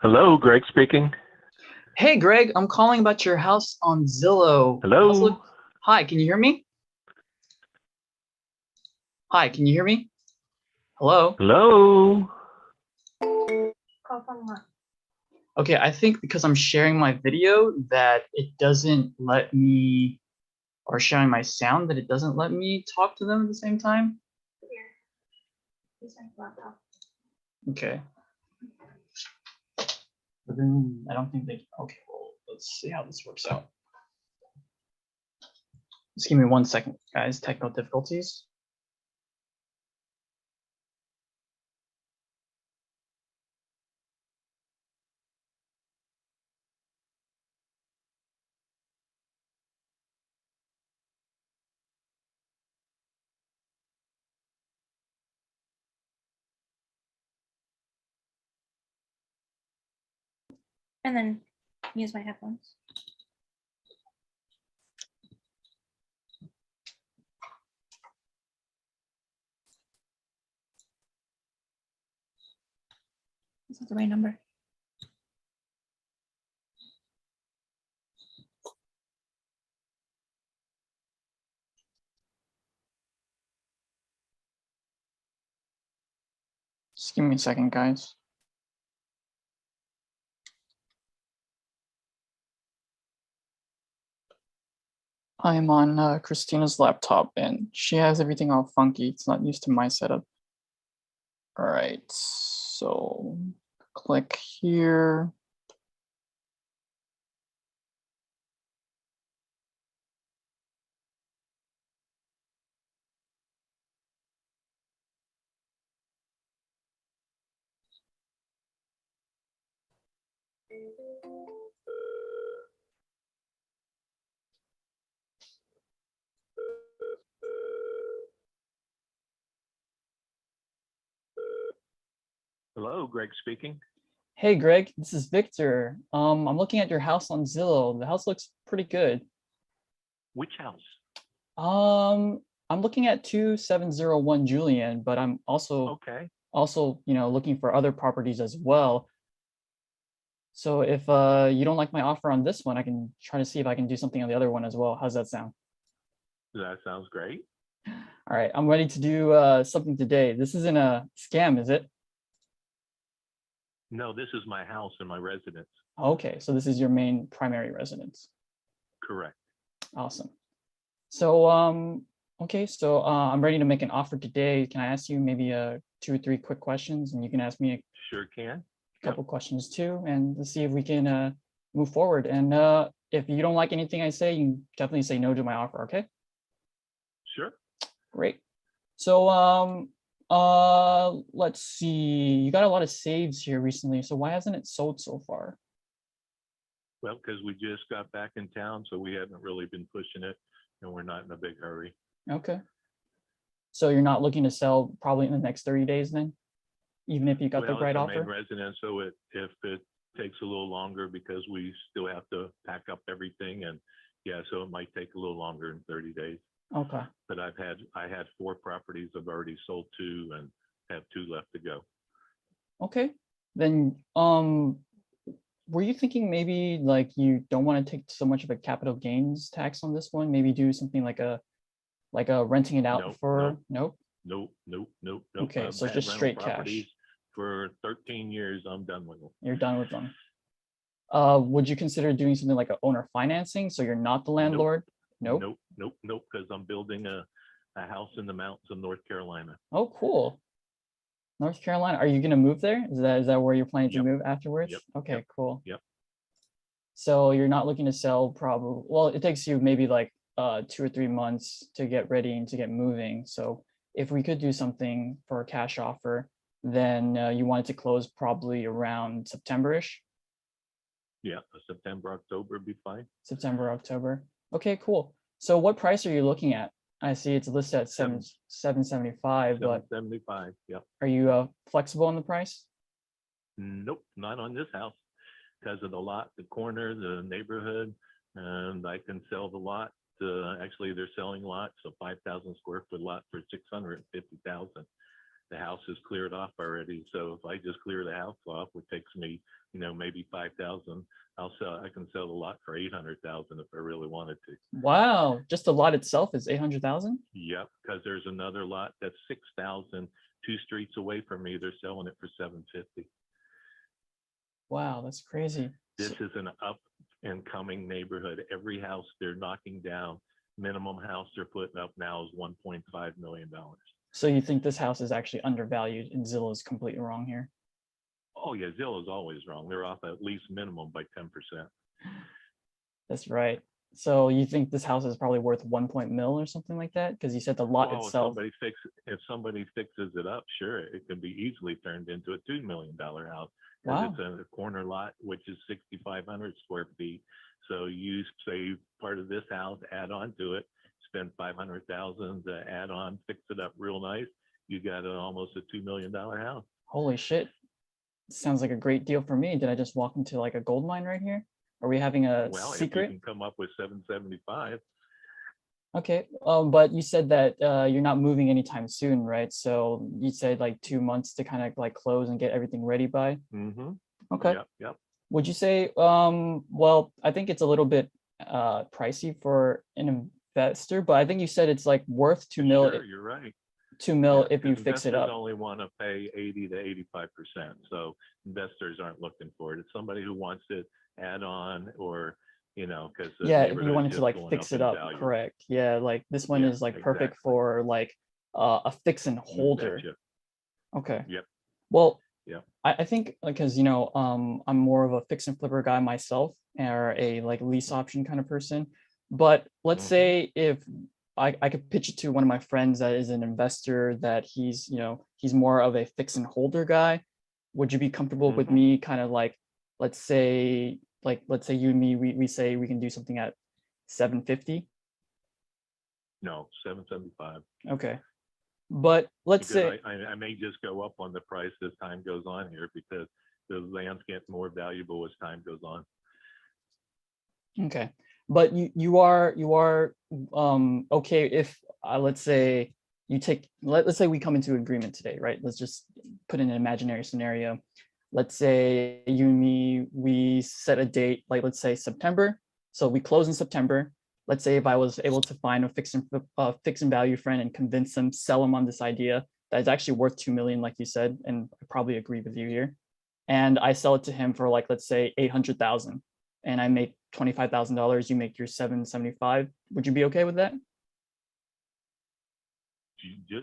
Hello, Greg speaking. Hey, Greg, I'm calling about your house on Zillow. Hello. Hi, can you hear me? Hi, can you hear me? Hello? Hello. Call from what? Okay, I think because I'm sharing my video that it doesn't let me, or sharing my sound that it doesn't let me talk to them at the same time. Here. Use my laptop. Okay. But then I don't think they, okay, well, let's see how this works out. Just give me 1 second, guys, technical difficulties. And then use my headphones. Is that the right number? Just give me a second, guys. I'm on Christina's laptop and she has everything all funky. It's not used to my setup. All right, so click here. Hello, Greg speaking. Hey, Greg, this is Victor. I'm looking at your house on Zillow. The house looks pretty good. Which house? I'm looking at 2701 Julian, but I'm also Okay. looking for other properties as well. So if you don't like my offer on this one, I can try to see if I can do something on the other one as well. How's that sound? That sounds great. All right, I'm ready to do something today. This isn't a scam, is it? No, this is my house and my residence. Okay, so this is your main primary residence. Correct. Awesome. So okay, so I'm ready to make an offer today. Can I ask you maybe 2 or 3 quick questions, and you can ask me a Sure can. couple questions too, and let's see if we can move forward. And if you don't like anything I say, you can definitely say no to my offer. Okay. Sure. Great. So let's see. You got a lot of saves here recently. So why hasn't it sold so far? Well, because we just got back in town, so we haven't really been pushing it, and we're not in a big hurry. Okay. So you're not looking to sell probably in the next 30 days then, even if you got the Well, right it's our main offer? residence, so if it takes a little longer because we still have to pack up everything, and yeah, so it might take a little longer than 30 days. Okay. But I had 4 properties I've already sold 2 and have 2 left to go. Okay. Then were you thinking maybe like you don't want to take so much of a capital gains tax on this one? Maybe do something like a renting it out Nope, for nope. nope. Nope. Okay, I've so had just rental straight cash. properties for 13 years. I'm done with them. You're done with them. Would you consider doing something like a owner financing so you're not the landlord? Nope. Nope. Because I'm building a house in the mountains of North Carolina. Oh, cool. North Carolina. Are you gonna move there? Is that where you're planning to Yep. move afterwards? Yep. Okay, cool. Yep. So you're not looking to sell probably, well, it takes you maybe like 2 or 3 months to get ready and to get moving. So if we could do something for a cash offer, then you want it to close probably around September-ish, Yeah, September, October would be fine. September, October. Okay, cool. So what price are you looking at? I see it's listed at Seven. 775, but 775. Yep. are you flexible on the price? Nope, not on this house because of the lot, the corner, the neighborhood, and I can sell the lot. Actually, they're selling lots, a 5,000 square foot lot for 650,000. The house is cleared off already, so if I just clear the house off, which takes me, maybe 5,000, I can sell the lot for 800,000 if I really wanted to. Wow, just the lot itself is 800,000? Yep, because there's another lot that's 6,000, 2 streets away from me. They're selling it for 750. Wow, that's crazy. This is an up and coming neighborhood. Every house they're knocking down, minimum house they're putting up now is $1.5 million. So you think this house is actually undervalued and Zillow is completely wrong here? Oh yeah, Zillow's always wrong. They're off at least minimum by 10%. That's right. So you think this house is probably worth 1 mil or something like that? Because you said the lot Well, itself. if somebody fixes it up, sure, it can be easily turned into a $2 million house. Wow. It's a corner lot, which is 6,500 square feet. So you save part of this house, add on to it, spend 500,000 to add on, fix it up real nice. You got almost a $2 million house. Holy shit. Sounds like a great deal for me. Did I just walk into like a gold mine right here? Are we having a Well, if secret? you can come up with 775, Okay, but you said that you're not moving anytime soon, right? So you said like 2 months to kind of like close and get everything ready by. mm-hmm. Okay. Yep. Would you say, well, I think it's a little bit pricey for an investor, but I think you said it's like worth 2 mil, Sure, you're right. 2 mil Yeah, if you 'cause fix it investors up. only want to pay 80 to 85%. So investors aren't looking for it. It's somebody who wants to add on, or because the Yeah, if you neighborhood wanted is to just like going fix up it in up, value. correct. Yeah, like this one Yeah, is like perfect exactly. for like a fix and You holder. betcha. Okay. Yep. Well, Yep. I think because I'm more of a fix and flipper guy myself, or a like lease option kind of person. But let's Mhm. say if I could pitch it to one of my friends that is an investor, that he's more of a fix and holder guy. Would you be comfortable with Mhm. me kind of like, let's say you and me, we say we can do something at 750? No, 775. Okay. But let's Because say, I may just go up on the price as time goes on here, because the lands get more valuable as time goes on. okay, but you are okay if let's say let's say we come into agreement today, right? Let's just put in an imaginary scenario. Let's say you and me, we set a date, like let's say September. So we close in September. Let's say if I was able to find a fix and value friend and convince them, sell them on this idea that is actually worth 2 million, like you said, and I probably agree with you here. And I sell it to him for like, let's say 800,000, and I make $25,000, you make your 775. Would you be okay with that? You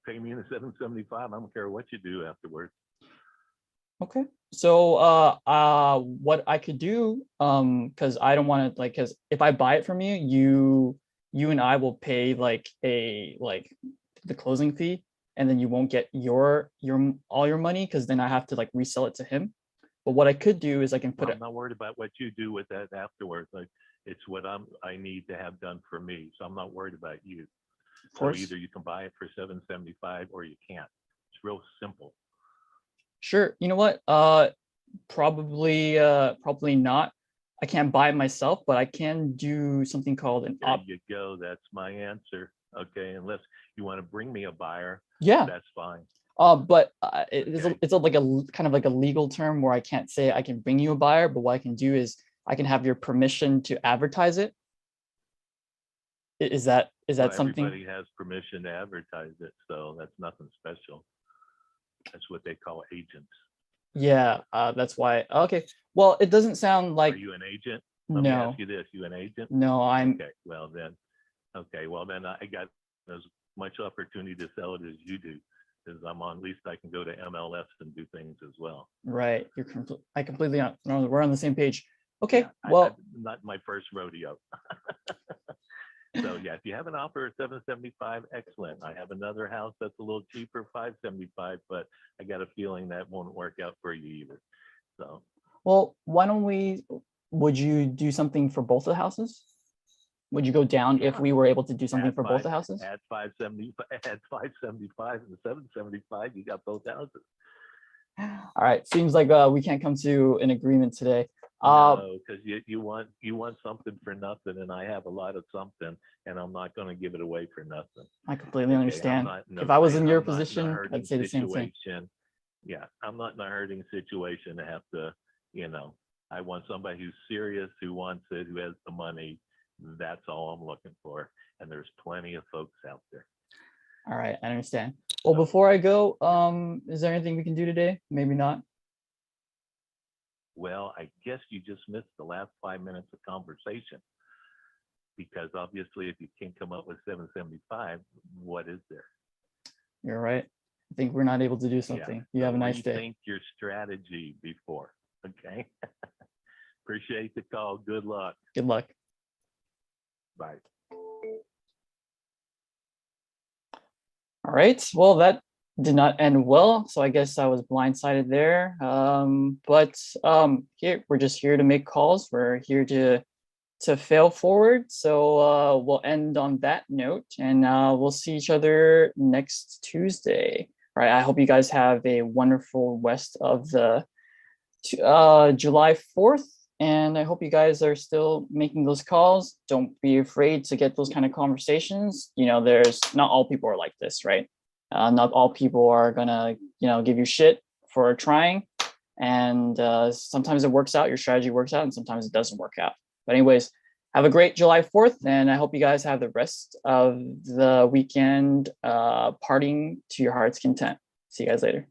pay me in the 775. I don't care what you do afterwards. Okay. So what I could do, because I don't want to like, because if I buy it from you and I will pay like the closing fee, and then you won't get your all your money, because then I have to like resell it to him. But what I could do is I can put Well, it. I'm not worried about what you do with that afterwards. Like, it's what I need to have done for me. So I'm not worried about you. Of So course. either you can buy it for 775 or you can't. It's real simple. Sure. You know what? Probably not. I can't buy it myself, but I can do something called an There you go. That's my answer. Okay, unless you want to bring me a buyer, yeah. that's fine. But Okay. it's like a kind of like a legal term where I can't say I can bring you a buyer, but what I can do is I can have your permission to advertise it. Is that Well, something? everybody has permission to advertise it, so that's nothing special. That's what they call agents. Yeah, that's why. Okay. Well, it doesn't sound like. Are you an agent? Let me No, ask you this: you an agent? no, I'm. Okay. Well then, I got as much opportunity to sell it as you do, because I'm on. At least I can go to MLS and do things as well. Right. I completely. No, we're on the same page. Okay. Yeah, Well, not my first rodeo. So yeah, if you have an offer at 775, excellent. I have another house that's a little cheaper, 575, but I got a feeling that won't work out for you either. So. well, why don't we? Would you do something for both of the houses? Would you go down if Sure. we were able to do something Add for both the houses? Add 575 and 775. You got both houses. All right. Seems like we can't come to an agreement today. No, because you want something for nothing, and I have a lot of something, and I'm not going to give it away for nothing. I completely understand. No, If I was in your I'm not in a position, hurting I'd say the same thing. situation. Yeah, I'm not in a hurting situation to have to, I want somebody who's serious, who wants it, who has the money. That's all I'm looking for. And there's plenty of folks out there. All right, I understand. Well, before I go, is there anything we can do today? Maybe not. Well, I guess you just missed the last 5 minutes of conversation. Because obviously, if you can't come up with 775, what is there? You're right. I think we're not able to do something. You have a nice day. Rethink your strategy before, okay? Appreciate the call. Good luck. Good luck. Bye. All right. Well, that did not end well, so I guess I was blindsided there. Here we're just here to make calls. We're here to fail forward. So we'll end on that note, and we'll see each other next Tuesday. All right. I hope you guys have a wonderful rest of the July 4th. And I hope you guys are still making those calls. Don't be afraid to get those kind of conversations. You know, there's not all people are like this, right? Not all people are gonna, give you shit for trying. And sometimes it works out, your strategy works out, and sometimes it doesn't work out. But anyways, have a great July 4th, and I hope you guys have the rest of the weekend partying to your heart's content. See you guys later.